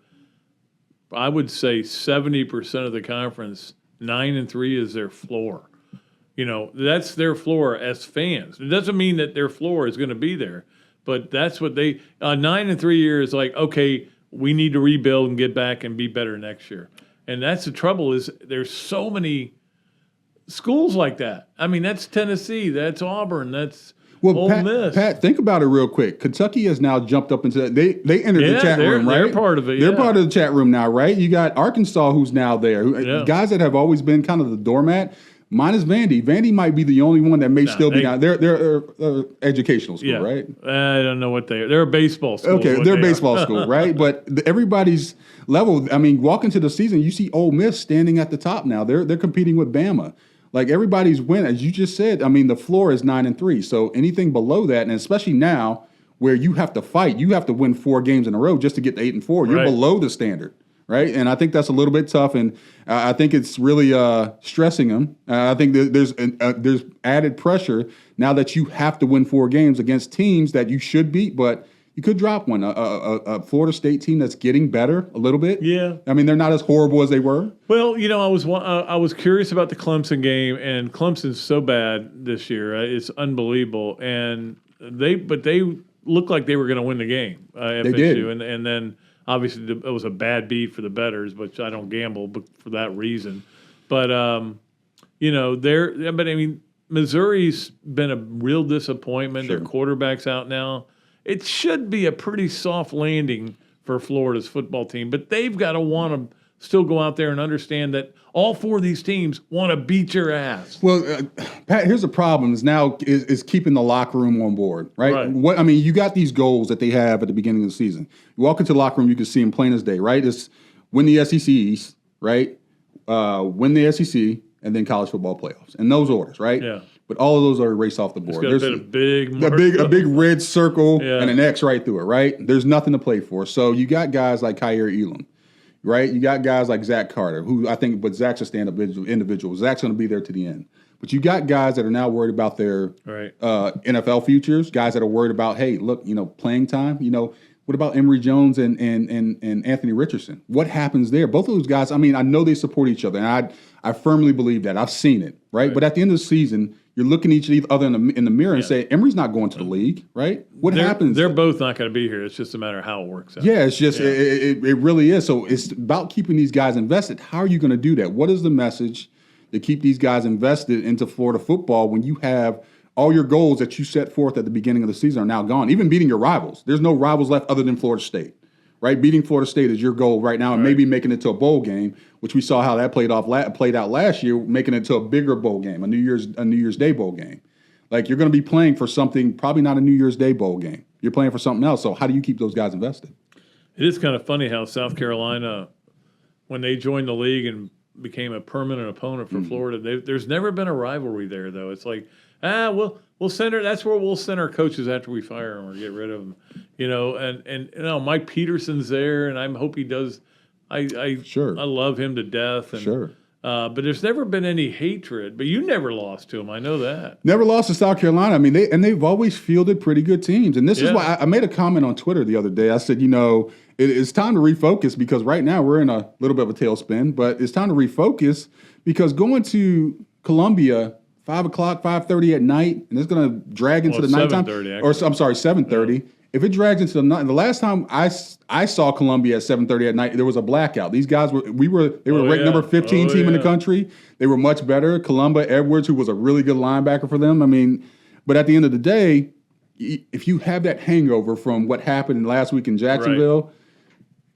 Speaker 1: I would say 70% of the conference, 9-3 is their floor. That's their floor as fans. It doesn't mean that their floor is going to be there, but that's what 9-3 years is like, okay, we need to rebuild and get back and be better next year. And that's the trouble, is there's so many schools like that. I mean, that's Tennessee, that's Auburn, that's Ole Miss.
Speaker 6: Pat, think about it real quick. Kentucky has now jumped up into that. They entered the chat room, right?
Speaker 1: They're part of it.
Speaker 6: They're part of the chat room now, right? You got Arkansas, who's now there. Guys that have always been kind of the doormat. Minus Vandy. Vandy might be the only one that may still be down. They're educational school, right?
Speaker 1: I don't know what they're a baseball school.
Speaker 6: Okay, they're a baseball school, right? But everybody's level. I mean, walk into the season, you see Ole Miss standing at the top now. They're competing with Bama. Like, everybody's win, as you just said. I mean, the floor is 9-3. So anything below that, and especially now where you have to fight, you have to win 4 games in a row just to get to 8-4. You're below the standard, right? And I think that's a little bit tough, and I think it's really stressing them. I think there's added pressure now that you have to win 4 games against teams that you should beat, but you could drop one. A Florida State team that's getting better a little bit.
Speaker 1: Yeah.
Speaker 6: I mean, they're not as horrible as they were.
Speaker 1: Well, I was curious about the Clemson game, and Clemson's so bad this year. It's unbelievable. And they looked like they were going to win the game. FSU. They did. And then obviously it was a bad beat for the bettors, which I don't gamble for that reason. But Missouri's been a real disappointment. Sure. Their quarterback's out now. It should be a pretty soft landing for Florida's football team, but they've got to want to still go out there and understand that all 4 of these teams want to beat your ass.
Speaker 6: Well, Pat, here's the problem is keeping the locker room on board, right? You got these goals that they have at the beginning of the season. You walk into the locker room, you can see them plain as day, right? It's win the SEC East, right? Win the SEC, and then college football playoffs. In those orders, right?
Speaker 1: Yeah.
Speaker 6: But all of those are erased off the board.
Speaker 1: There's a
Speaker 6: big red circle and an X right through it, right? There's nothing to play for. So you got guys like Kyer Elam, right? You got guys like Zach Carter, who I think, but Zach's a stand-up individual. Zach's going to be there to the end. But you got guys that are now worried about their NFL futures, guys that are worried about, hey, look, playing time. What about Emory Jones and Anthony Richardson? What happens there? Both of those guys, I mean, I know they support each other, and I firmly believe that. I've seen it, right? But at the end of the season, you're looking at each other in the mirror and say, Emory's not going to the league, right? What happens?
Speaker 1: They're both not going to be here. It's just a matter of how it works out.
Speaker 6: Yeah, it's just it really is. So it's about keeping these guys invested. How are you going to do that? What is the message to keep these guys invested into Florida football when you have all your goals that you set forth at the beginning of the season are now gone? Even beating your rivals. There's no rivals left other than Florida State, right? Beating Florida State is your goal right now, and maybe making it to a bowl game, which we saw how that played out last year, making it to a bigger bowl game, a New Year's Day bowl game. Like, you're going to be playing for something, probably not a New Year's Day bowl game. You're playing for something else. So how do you keep those guys invested?
Speaker 1: It is kind of funny how South Carolina, when they joined the league and became a permanent opponent for Florida, there's never been a rivalry there, though. It's like, we'll send her. That's where we'll send our coaches after we fire them or get rid of them, and Mike Peterson's there, and I hope he does. I love him to death. And, but there's never been any hatred. But you never lost to him. I know that. Never
Speaker 6: lost to South Carolina. I mean, they've always fielded pretty good teams. And this is why I made a comment on Twitter the other day. I said, it's time to refocus because right now we're in a little bit of a tailspin. But it's time to refocus because going to Columbia 5 o'clock, 5:30 at night, and it's going to drag into the nighttime. 7:30. Yeah. If it drags into the night, the last time I saw Columbia at 7:30 at night, there was a blackout. These guys were ranked number 15 team in the country. They were much better. Columba Edwards, who was a really good linebacker for them. I mean, but at the end of the day, if you have that hangover from what happened last week in Jacksonville,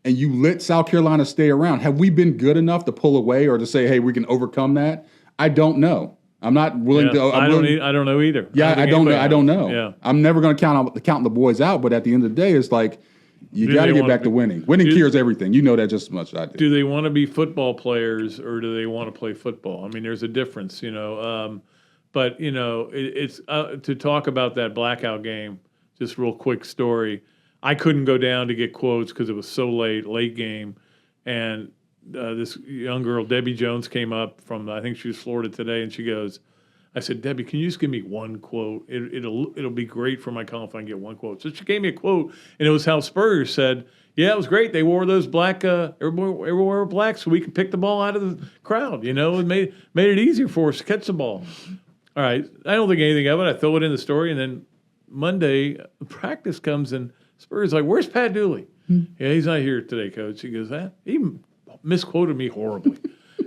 Speaker 6: and you let South Carolina stay around, have we been good enough to pull away or to say, hey, we can overcome that? I don't know. I'm not willing to.
Speaker 1: I don't know either.
Speaker 6: Yeah, I don't know. Yeah. I'm never going to count the boys out. But at the end of the day, it's like you got to get back to winning. Winning cures everything. You know that just as much as I do.
Speaker 1: Do they want to be football players or do they want to play football? I mean, there's a difference, But it's to talk about that blackout game. Just real quick story. I couldn't go down to get quotes because it was so late game, and. This young girl, Debbie Jones, came up from, I think she was Florida Today, and she goes, I said, Debbie, can you just give me one quote? It'll be great for my column if I can get one quote. So she gave me a quote, and it was how Spurrier said, yeah, it was great. They wore those black, everyone wore black so we could pick the ball out of the crowd, and made it easier for us to catch the ball. All right, I don't think anything of it. I throw it in the story, and then Monday, practice comes, and Spurrier's like, where's Pat Dooley? Yeah, he's not here today, Coach. He goes, he misquoted me horribly.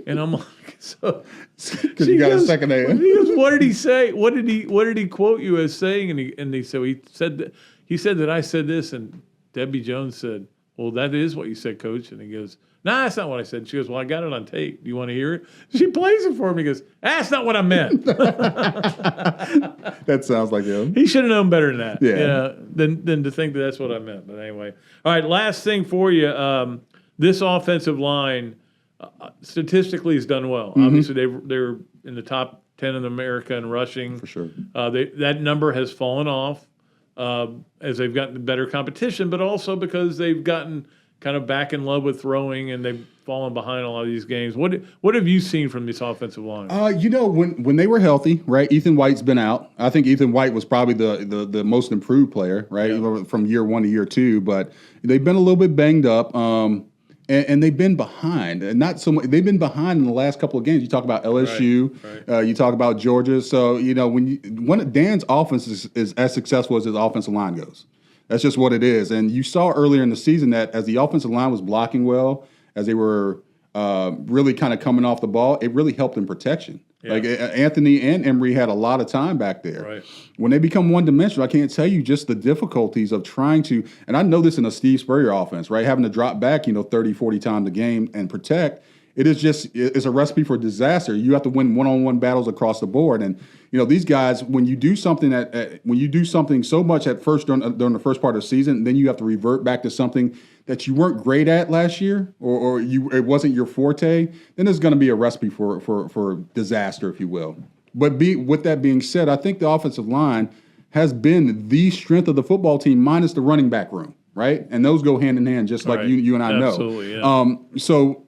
Speaker 1: And I'm like, so
Speaker 6: because you got a second A.
Speaker 1: He goes, what did he say? What did he quote you as saying? And he said that I said this, and Debbie Jones said, well, that is what you said, Coach. And he goes, nah, that's not what I said. She goes, well, I got it on tape. Do you want to hear it? She plays it for me. He goes, that's not what I meant.
Speaker 6: That sounds like him.
Speaker 1: He should have known better than that. Yeah. Than to think that that's what I meant. But anyway. All right, last thing for you. This offensive line statistically has done well. Mm-hmm. Obviously, they're in the top 10 in America in rushing.
Speaker 6: For sure.
Speaker 1: That number has fallen off as they've gotten better competition, but also because they've gotten kind of back in love with throwing and they've fallen behind a lot of these games. What have you seen from this offensive line?
Speaker 6: When they were healthy, right? Ethan White's been out. I think Ethan White was probably the most improved player, right, from year 1 to year 2. But they've been a little bit banged up. And they've been behind, and not so much. They've been behind in the last couple of games. You talk about LSU, right. You talk about Georgia. So when Dan's offense is as successful as his offensive line goes, that's just what it is. And you saw earlier in the season that as the offensive line was blocking well, as they were really kind of coming off the ball, it really helped in protection. Yeah. Like Anthony and Emery had a lot of time back there.
Speaker 1: Right.
Speaker 6: When they become one-dimensional, I can't tell you just the difficulties of trying to, and I know this in a Steve Spurrier offense, right? Having to drop back, 30, 40 times a game and protect. It's a recipe for disaster. You have to win one-on-one battles across the board. And, these guys, when you do something so much at first during the first part of the season, then you have to revert back to something that you weren't great at last year or it wasn't your forte, then there's going to be a recipe for disaster, if you will. But with that being said, I think the offensive line has been the strength of the football team minus the running back room, right? And those go hand in hand, just like you and I know.
Speaker 1: Absolutely, yeah.
Speaker 6: So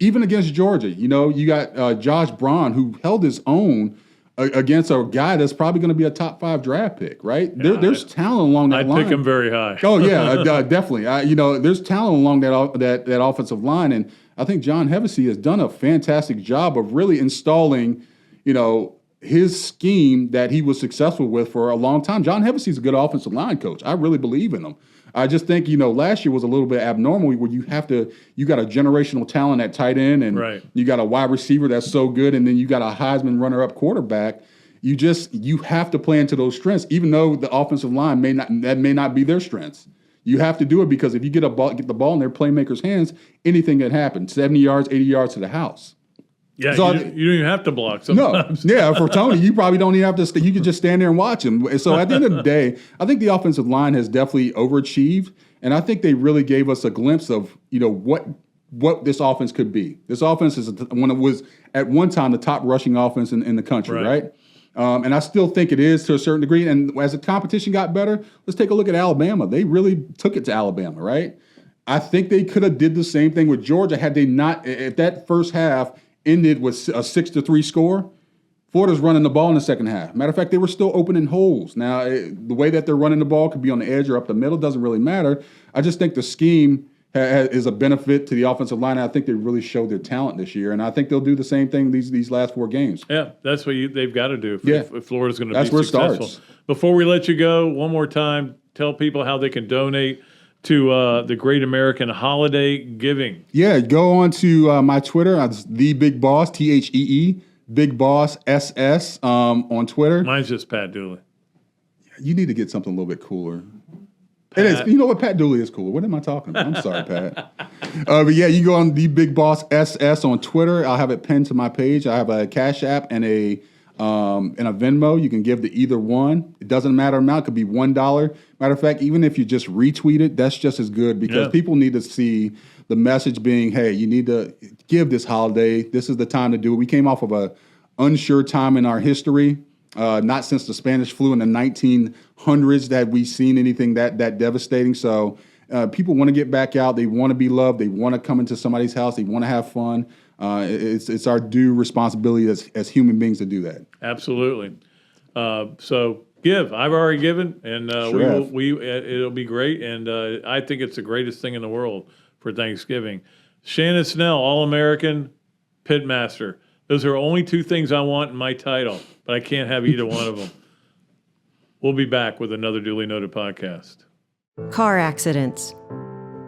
Speaker 6: even against Georgia, you got Josh Braun, who held his own against a guy that's probably going to be a top 5 draft pick, right?
Speaker 1: Yeah,
Speaker 6: there's talent along that line.
Speaker 1: I'd pick him very high.
Speaker 6: Oh yeah, definitely. There's talent along that offensive line, and I think John Hevesy has done a fantastic job of really installing, his scheme that he was successful with for a long time. John Hevesy's a good offensive line coach. I really believe in him. I just think, last year was a little bit abnormal where you got a generational talent at tight end and you got a wide receiver that's so good, and then you got a Heisman runner-up quarterback. You have to play into those strengths, even though the offensive line may not be their strengths. You have to do it because if you get the ball in their playmakers' hands, anything can happen. 70 yards, 80 yards to the house.
Speaker 1: Yeah,
Speaker 6: So
Speaker 1: you don't even have to block sometimes.
Speaker 6: No, yeah, for Tony, you probably don't even have to. You could just stand there and watch him. So at the end of the day, I think the offensive line has definitely overachieved, and I think they really gave us a glimpse of what this offense could be. This offense is when it was at one time the top rushing offense in the country, right? And I still think it is to a certain degree. And as the competition got better, let's take a look at Alabama. They really took it to Alabama, right? I think they could have did the same thing with Georgia had they not. If that first half ended with a 6-3 score, Florida's running the ball in the second half. Matter of fact, they were still opening holes. Now, the way that they're running the ball could be on the edge or up the middle. Doesn't really matter. I just think the scheme is a benefit to the offensive line. I think they really showed their talent this year, and I think they'll do the same thing these last 4 games.
Speaker 1: Yeah, that's what they've got to do if Florida's going to be successful.
Speaker 6: That's where it starts.
Speaker 1: Before we let you go, one more time, tell people how they can donate to the Great American Holiday Giving.
Speaker 6: Yeah, go on to my Twitter. It's The Big Boss, THEE, Big Boss SS on Twitter.
Speaker 1: Mine's just Pat Dooley.
Speaker 6: You need to get something a little bit cooler. It is. You know what? Pat Dooley is cooler. What am I talking about? I'm sorry, Pat. But yeah, you go on The Big Boss SS on Twitter. I'll have it pinned to my page. I have a Cash App and a Venmo. You can give to either one. It doesn't matter amount. It could be $1. Matter of fact, even if you just retweet it, that's just as good because people need to see the message being, hey, you need to give this holiday. This is the time to do it. We came off of a unsure time in our history. Not since the Spanish flu in the 1900s that we've seen anything that devastating. So people want to get back out. They want to be loved. They want to come into somebody's house. They want to have fun. It's our due responsibility as human beings to do that.
Speaker 1: Absolutely. So give. I've already given, and it'll be great. And I think it's the greatest thing in the world for Thanksgiving. Shannon Snell, All-American, Pitmaster. Those are only 2 things I want in my title, but I can't have either one of them. We'll be back with another Duly Noted podcast.
Speaker 3: Car accidents,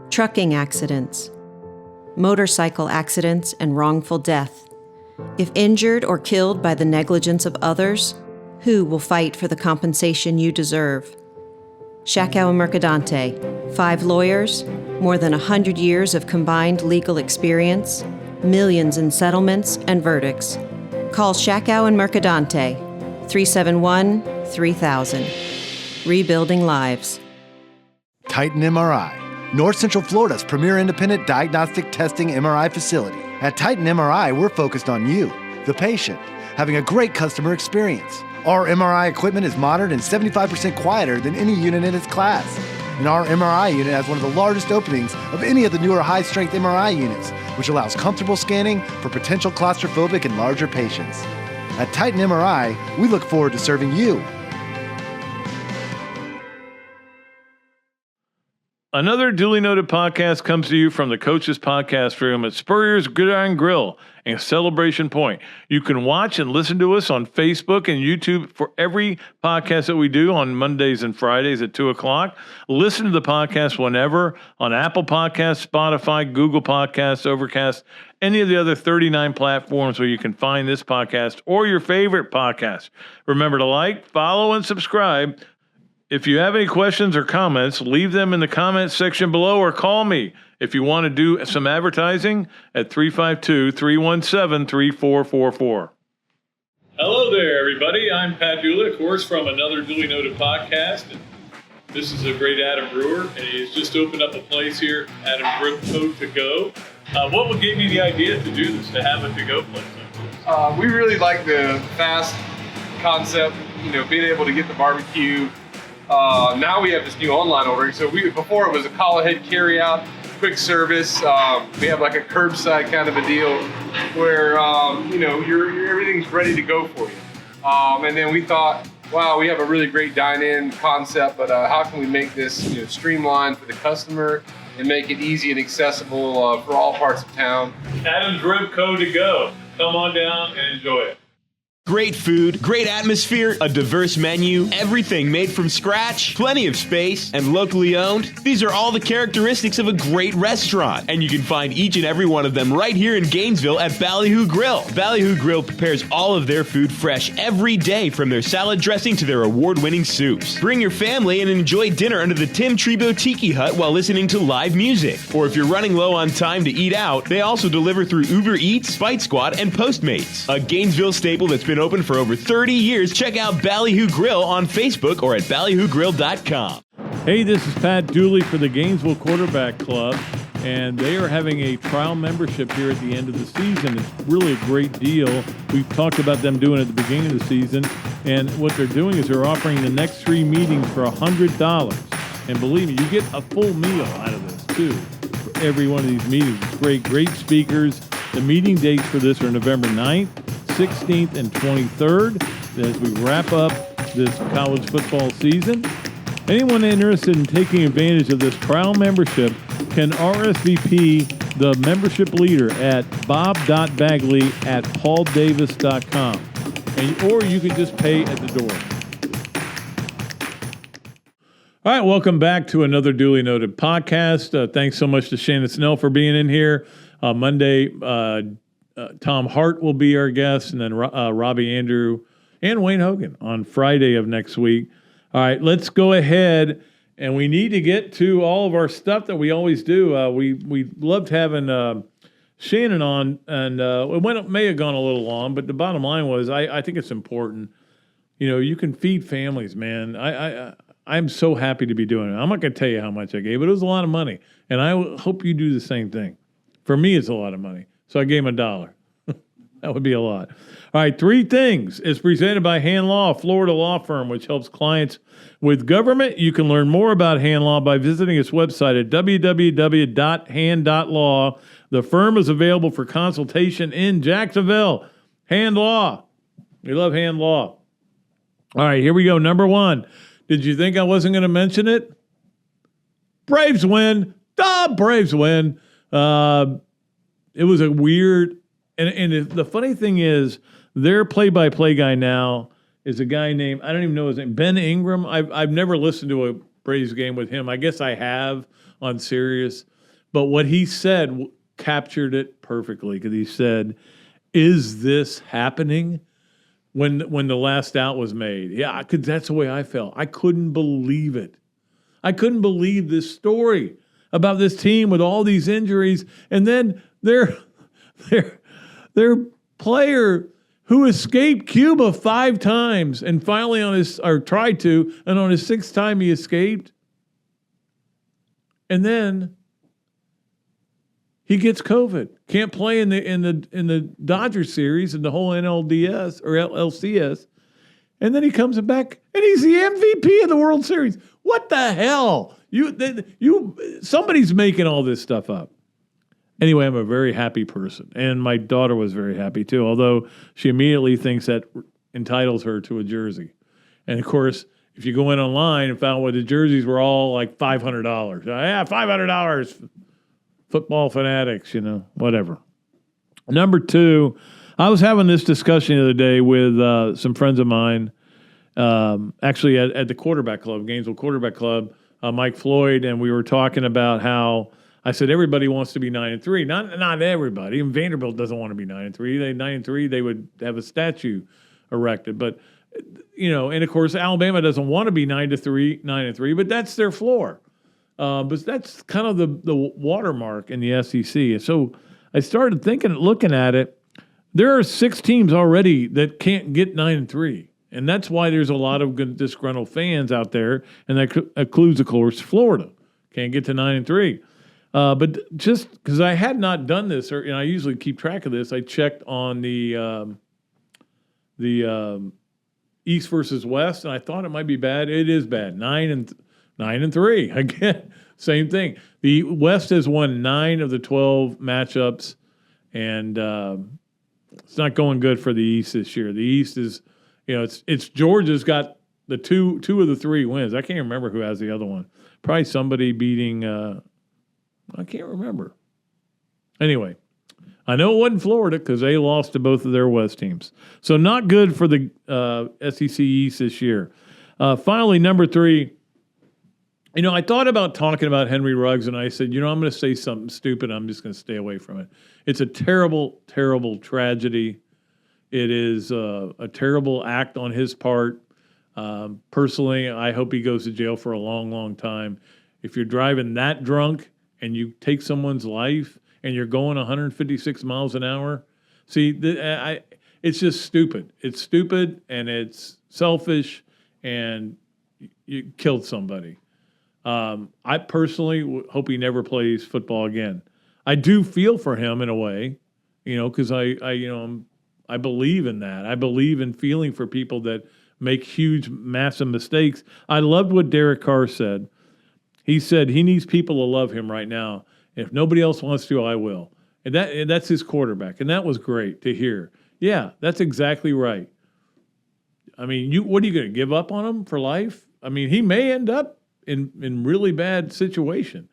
Speaker 3: trucking accidents, motorcycle accidents, and wrongful death. If injured or killed by the negligence of others, who will fight for the compensation you deserve? Shakow and Mercadante, 5 lawyers, more than 100 years of combined legal experience, millions in settlements and verdicts. Call Shakow and Mercadante, 371-3000. Rebuilding lives.
Speaker 2: Titan MRI, North Central Florida's premier independent diagnostic testing MRI facility. At Titan MRI, we're focused on you, the patient, having a great customer experience. Our MRI equipment is modern and 75% quieter than any unit in its class. And our MRI unit has one of the largest openings of any of the newer high-strength MRI units, which allows comfortable scanning for potential claustrophobic and larger patients. At Titan MRI, we look forward to serving you.
Speaker 1: Another Duly Noted podcast comes to you from the Coach's Podcast Room at Spurrier's Gridiron Grill in Celebration Point. You can watch and listen to us on Facebook and YouTube for every podcast that we do on Mondays and Fridays at 2 o'clock. Listen to the podcast whenever on Apple Podcasts, Spotify, Google Podcasts, Overcast, any of the other 39 platforms where you can find this podcast or your favorite podcast. Remember to like, follow, and subscribe. If you have any questions or comments, leave them in the comments section below or call me if you want to do some advertising at 352-317-3444. Hello there, everybody. I'm Pat Dooley, of course, from Another Dooley Noted Podcast. And this is a great Adam Brewer, and he's just opened up a place here, Adam Brewer To Go. What gave you the idea to do this, to have a to-go place?
Speaker 5: We really like the fast concept, being able to get the barbecue. Now we have this new online ordering. So before it was a call ahead carry out, quick service. We have like a curbside kind of a deal where everything's ready to go for you. And then we thought, wow, we have a really great dine-in concept, but how can we make this streamlined for the customer and make it easy and accessible for all parts of town?
Speaker 1: Adam's Rib Co. To Go. Come on down and enjoy it.
Speaker 4: Great food, great atmosphere, a diverse menu, everything made from scratch, plenty of space, and locally owned. These are all the characteristics of a great restaurant, and you can find each and every one of them right here in Gainesville at Ballyhoo Grill. Ballyhoo Grill prepares all of their food fresh every day, from their salad dressing to their award-winning soups. Bring your family and enjoy dinner under the Tim Trebo Tiki Hut while listening to live music. Or if you're running low on time to eat out, they also deliver through Uber Eats, Bite Squad, and Postmates. A Gainesville staple that's been open for over 30 years. Check out Ballyhoo Grill on Facebook or at ballyhoogrill.com.
Speaker 1: Hey, this is Pat Dooley for the Gainesville Quarterback Club, and they are having a trial membership here at the end of the season. It's really a great deal. We've talked about them doing it at the beginning of the season, and what they're doing is they're offering the next 3 meetings for $100. And believe me, you get a full meal out of this, too, for every one of these meetings. It's great speakers. The meeting dates for this are November 9th, 16th, and 23rd as we wrap up this college football season. Anyone interested in taking advantage of this trial membership can RSVP the membership leader at bob.bagley@pauldavis.com. Or you can just pay at the door. All right, welcome back to Another Dooley Noted Podcast. Thanks so much to Shannon Snell for being in here. Monday, Tom Hart will be our guest, and then Robbie Andrew and Wayne Hogan on Friday of next week. All right, let's go ahead, and we need to get to all of our stuff that we always do. We loved having Shannon on, and it may have gone a little long, but the bottom line was I think it's important. You know, you can feed families, man. I'm so happy to be doing it. I'm not going to tell you how much I gave, but it was a lot of money, and I hope you do the same thing. For me, it's a lot of money, so I gave him $1. That would be a lot. All right, 3 things. It's presented by Hand Law, a Florida law firm which helps clients with government. You can learn more about Hand Law by visiting its website at www.hand.law. The firm is available for consultation in Jacksonville. Hand Law. We love Hand Law. All right, here we go. Number 1. Did you think I wasn't going to mention it? Braves win. Braves win. It was a weird, and the funny thing is, their play-by-play guy now is a guy named, I don't even know his name, Ben Ingram. I've never listened to a Braves game with him. I guess I have on Sirius, but what he said captured it perfectly, because he said, "Is this happening?" When the last out was made. Yeah, that's the way I felt. I couldn't believe it. I couldn't believe this story about this team with all these injuries, and then their player who escaped Cuba 5 times and finally tried to, and on his 6th time he escaped. And then he gets COVID. Can't play in the Dodger series and the whole NLDS or LCS. And then he comes back and he's the MVP of the World Series. What the hell? Somebody's making all this stuff up. Anyway, I'm a very happy person, and my daughter was very happy too, although she immediately thinks that entitles her to a jersey. And of course, if you go in online and found the jerseys were all like $500. Yeah, $500. Football fanatics, whatever. Number 2, I was having this discussion the other day with some friends of mine, actually at the quarterback club, Gainesville Quarterback Club, Mike Floyd, and we were talking about how I said everybody wants to be 9-3. Not everybody. And Vanderbilt doesn't want to be 9-3. They 9-3, they would have a statue erected. But and of course Alabama doesn't want to be 9-3, but that's their floor. But that's kind of the watermark in the SEC. So I started looking at it. There are 6 teams already that can't get 9-3. And that's why there's a lot of good disgruntled fans out there. And that includes, of course, Florida. Can't get to 9-3. But just because I had not done this, or I usually keep track of this, I checked on the East versus West, and I thought it might be bad. It is bad. 9-3. Again, same thing. The West has won 9 of the 12 matchups, and it's not going good for the East this year. The East is, it's Georgia's got the two of the 3 wins. I can't remember who has the other one. Probably somebody beating. I can't remember. Anyway, I know it wasn't Florida because they lost to both of their West teams. So not good for the SEC East this year. Finally, number 3, I thought about talking about Henry Ruggs, and I said, I'm going to say something stupid. I'm just going to stay away from it. It's a terrible, terrible tragedy. It is a terrible act on his part. Personally, I hope he goes to jail for a long, long time. If you're driving that drunk and you take someone's life and you're going 156 miles an hour, it's just stupid. It's stupid and it's selfish, and you killed somebody. I personally hope he never plays football again. I do feel for him in a way, because I believe in that. I believe in feeling for people that make huge, massive mistakes. I loved what Derek Carr said. He said he needs people to love him right now. If nobody else wants to, I will. And that's his quarterback. And that was great to hear. Yeah, that's exactly right. I mean, what are you going to give up on him for life? I mean, he may end up in really bad situation,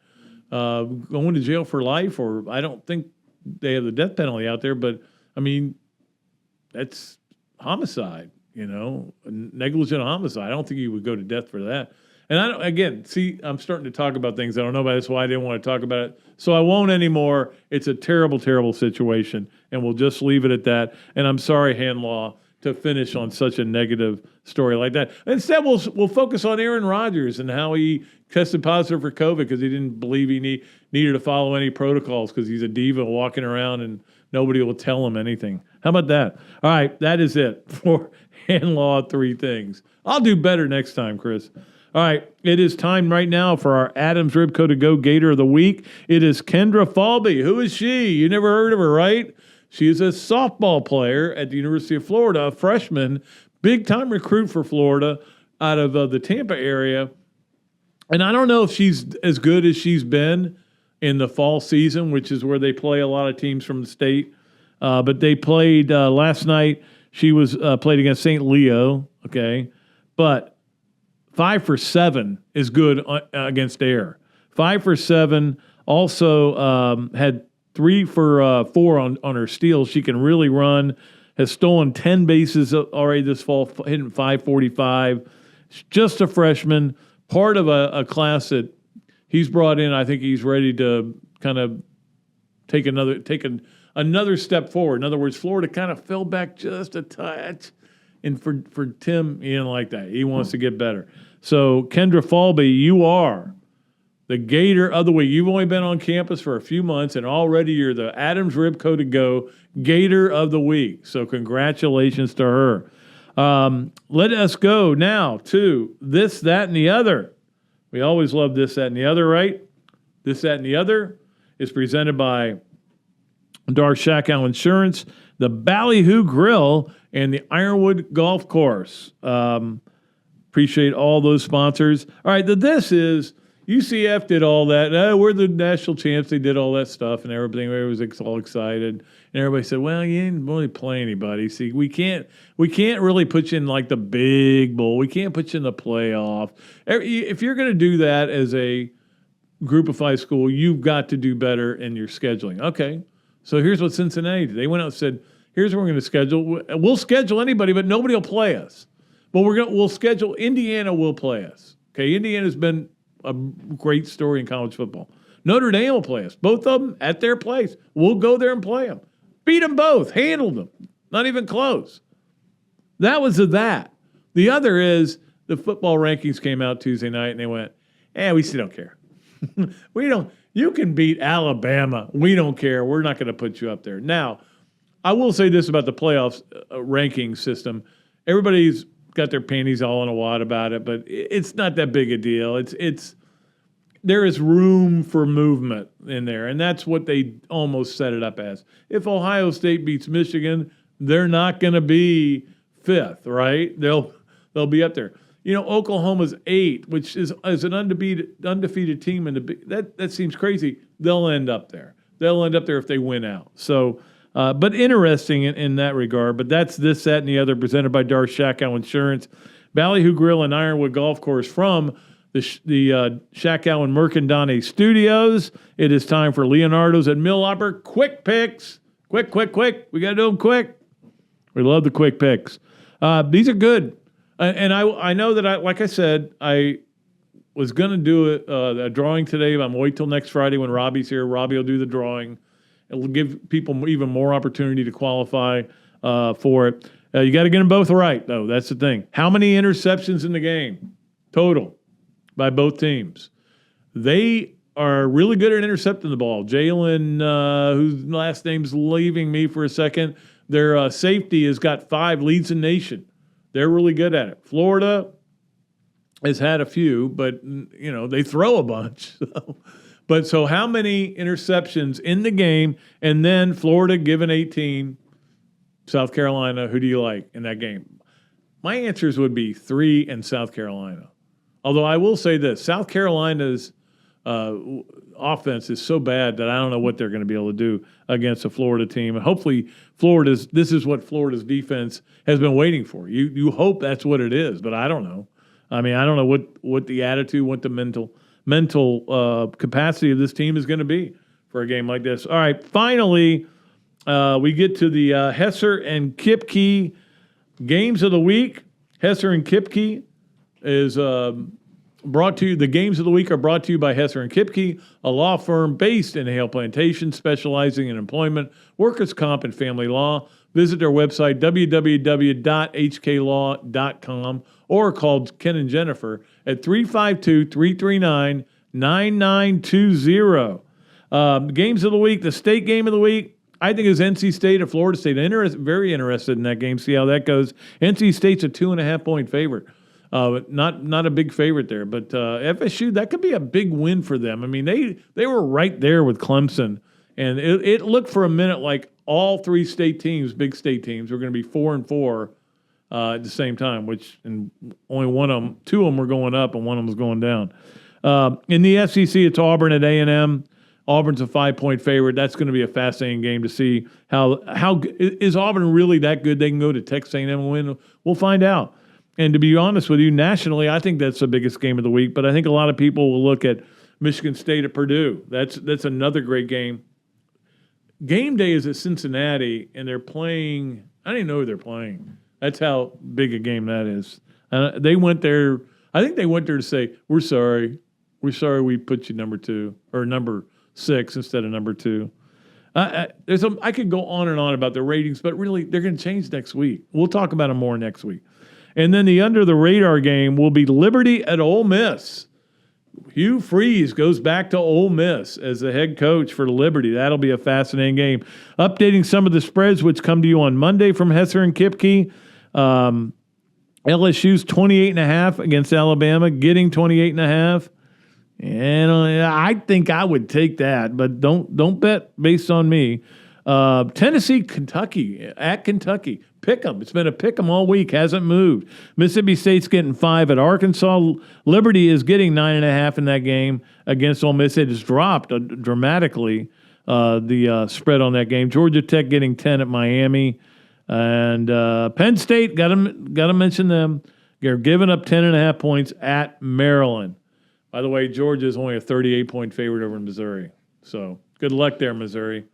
Speaker 1: going to jail for life, or I don't think they have the death penalty out there, but I mean, that's homicide, negligent homicide. I don't think he would go to death for that. And I'm starting to talk about things I don't know about. That's why I didn't want to talk about it. So I won't anymore. It's a terrible, terrible situation, and we'll just leave it at that. And I'm sorry, Hanlaw, to finish on such a negative story like that. Instead, we'll focus on Aaron Rodgers and how he tested positive for COVID because he didn't believe he needed to follow any protocols because he's a diva walking around and nobody will tell him anything. How about that? All right, that is it for Hanlaw 3 Things. I'll do better next time, Chris. All right, it is time right now for our Adams Ribco to Go Gator of the Week. It is Kendra Falbe. Who is she? You never heard of her, right? She is a softball player at the University of Florida, a freshman, big-time recruit for Florida out of the Tampa area. And I don't know if she's as good as she's been in the fall season, which is where they play a lot of teams from the state. But they played last night. She was played against St. Leo, okay? But 5 for 7 is good against air. 5 for 7. Also had 3 for 4 on her steals. She can really run. Has stolen 10 bases already this fall, hitting 545. Just a freshman, part of a class that he's brought in. I think he's ready to kind of take another step forward. In other words, Florida kind of fell back just a touch. And for Tim, he didn't like that. He wants to get better. So, Kendra Falbe, you are the Gator of the Week. You've only been on campus for a few months, and already you're the Adams Ribco to Go Gator of the Week. So congratulations to her. Let us go now to This, That, and the Other. We always love This, That, and the Other, right? This, That, and the Other is presented by Shakow Insurance, the Ballyhoo Grill, and the Ironwood Golf Course. Appreciate all those sponsors. All right, this is UCF did all that. We're the national champs. They did all that stuff and everything. Everybody was all excited, and everybody said, "Well, you didn't really play anybody. See, we can't really put you in like the big bowl. We can't put you in the playoff. If you're going to do that as a Group of 5 school, you've got to do better in your scheduling." Okay, so here's what Cincinnati did. They went out and said, "Here's what we're going to schedule. We'll schedule anybody, but nobody will play us. But we'll schedule Indiana. Will play us. Okay, Indiana's been a great story in college football. Notre Dame will play us. Both of them at their place. We'll go there and play them. Beat them both. Handled them. Not even close." That was that. The other is the football rankings came out Tuesday night, and they went, we still don't care. You can beat Alabama. We don't care. We're not going to put you up there. Now, I will say this about the playoffs ranking system. Everybody's got their panties all in a wad about it, but it's not that big a deal. There is room for movement in there, and that's what they almost set it up as. If Ohio State beats Michigan, they're not going to be 5th, right? They'll be up there. Oklahoma's 8, which is an undefeated team, and that seems crazy. They'll end up there. They'll end up there if they win out. So. But interesting in that regard. But that's This, That, and the Other, presented by Shakow Insurance, Ballyhoo Grill, and Ironwood Golf Course from the Shakow and Mercandone Studios. It is time for Leonardo's at Millhopper Quick Picks. Quick. We got to do them quick. We love the quick picks. These are good. And I know that, like I said, I was going to do a drawing today, but I'm going to wait till next Friday when Robbie's here. Robbie will do the drawing. It will give people even more opportunity to qualify for it. You got to get them both right, though. That's the thing. How many interceptions in the game total by both teams? They are really good at intercepting the ball. Jalen, whose last name's leaving me for a second, their safety has got 5, leads the nation. They're really good at it. Florida has had a few, but, they throw a bunch. So how many interceptions in the game? And then Florida given 18, South Carolina, who do you like in that game? My answers would be 3 and South Carolina. Although I will say this, South Carolina's offense is so bad that I don't know what they're going to be able to do against a Florida team. And hopefully this is what Florida's defense has been waiting for. You hope that's what it is, but I don't know. I mean, I don't know what the attitude, what the mental capacity of this team is going to be for a game like this. All right, finally, we get to the Hesser and Kipke games of the week. Hesser and Kipke is brought to you. The games of the week are brought to you by Hesser and Kipke, a law firm based in Hale Plantation, specializing in employment, workers' comp, and family law. Visit their website, www.hklaw.com, or call Ken and Jennifer at 352-339-9920. Games of the week, the state game of the week, I think is NC State or Florida State. Very interested in that game, see how that goes. NC State's a 2.5-point favorite. Not a big favorite there, but FSU, that could be a big win for them. I mean, they were right there with Clemson, and it looked for a minute like all 3 state teams, big state teams, were going to be 4-4 at the same time, and only 2 of them were going up and one of them was going down. In the SEC, it's Auburn at A&M. Auburn's a 5-point favorite. That's going to be a fascinating game to see how is Auburn really that good they can go to Texas A&M and win. We'll find out. And to be honest with you, nationally, I think that's the biggest game of the week. But I think a lot of people will look at Michigan State at Purdue. That's another great game. Game day is at Cincinnati, and they're playing. I don't even know who they're playing. That's how big a game that is. They went there. I think they went there to say, "We're sorry. We're sorry we put you number 2 or number 6 instead of number 2." I could go on and on about the ratings, but really, they're going to change next week. We'll talk about them more next week. And then the under-the-radar game will be Liberty at Ole Miss. Hugh Freeze goes back to Ole Miss as the head coach for Liberty. That'll be a fascinating game. Updating some of the spreads, which come to you on Monday from Hesser and Kipke. LSU's 28.5 against Alabama, getting 28.5. And I think I would take that, but don't bet based on me. Tennessee, Kentucky, at Kentucky. Pick 'em. It's been a pick 'em all week. Hasn't moved. Mississippi State's getting 5 at Arkansas. Liberty is getting 9.5 in that game against Ole Miss. It has dropped dramatically, the spread on that game. Georgia Tech getting 10 at Miami. And Penn State, got to mention them. They're giving up 10.5 points at Maryland. By the way, Georgia is only a 38-point favorite over Missouri. So good luck there, Missouri.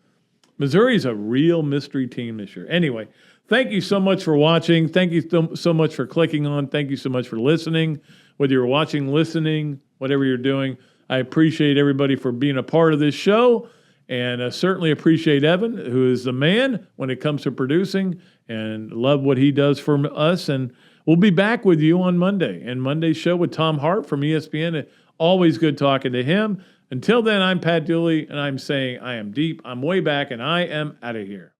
Speaker 1: Missouri's a real mystery team this year. Anyway, thank you so much for watching. Thank you so much for clicking on. Thank you so much for listening. Whether you're watching, listening, whatever you're doing, I appreciate everybody for being a part of this show. And certainly appreciate Evan, who is the man when it comes to producing, and love what he does for us. And we'll be back with you on Monday. And Monday's show with Tom Hart from ESPN. Always good talking to him. Until then, I'm Pat Dooley, and I'm saying I am deep, I'm way back, and I am out of here.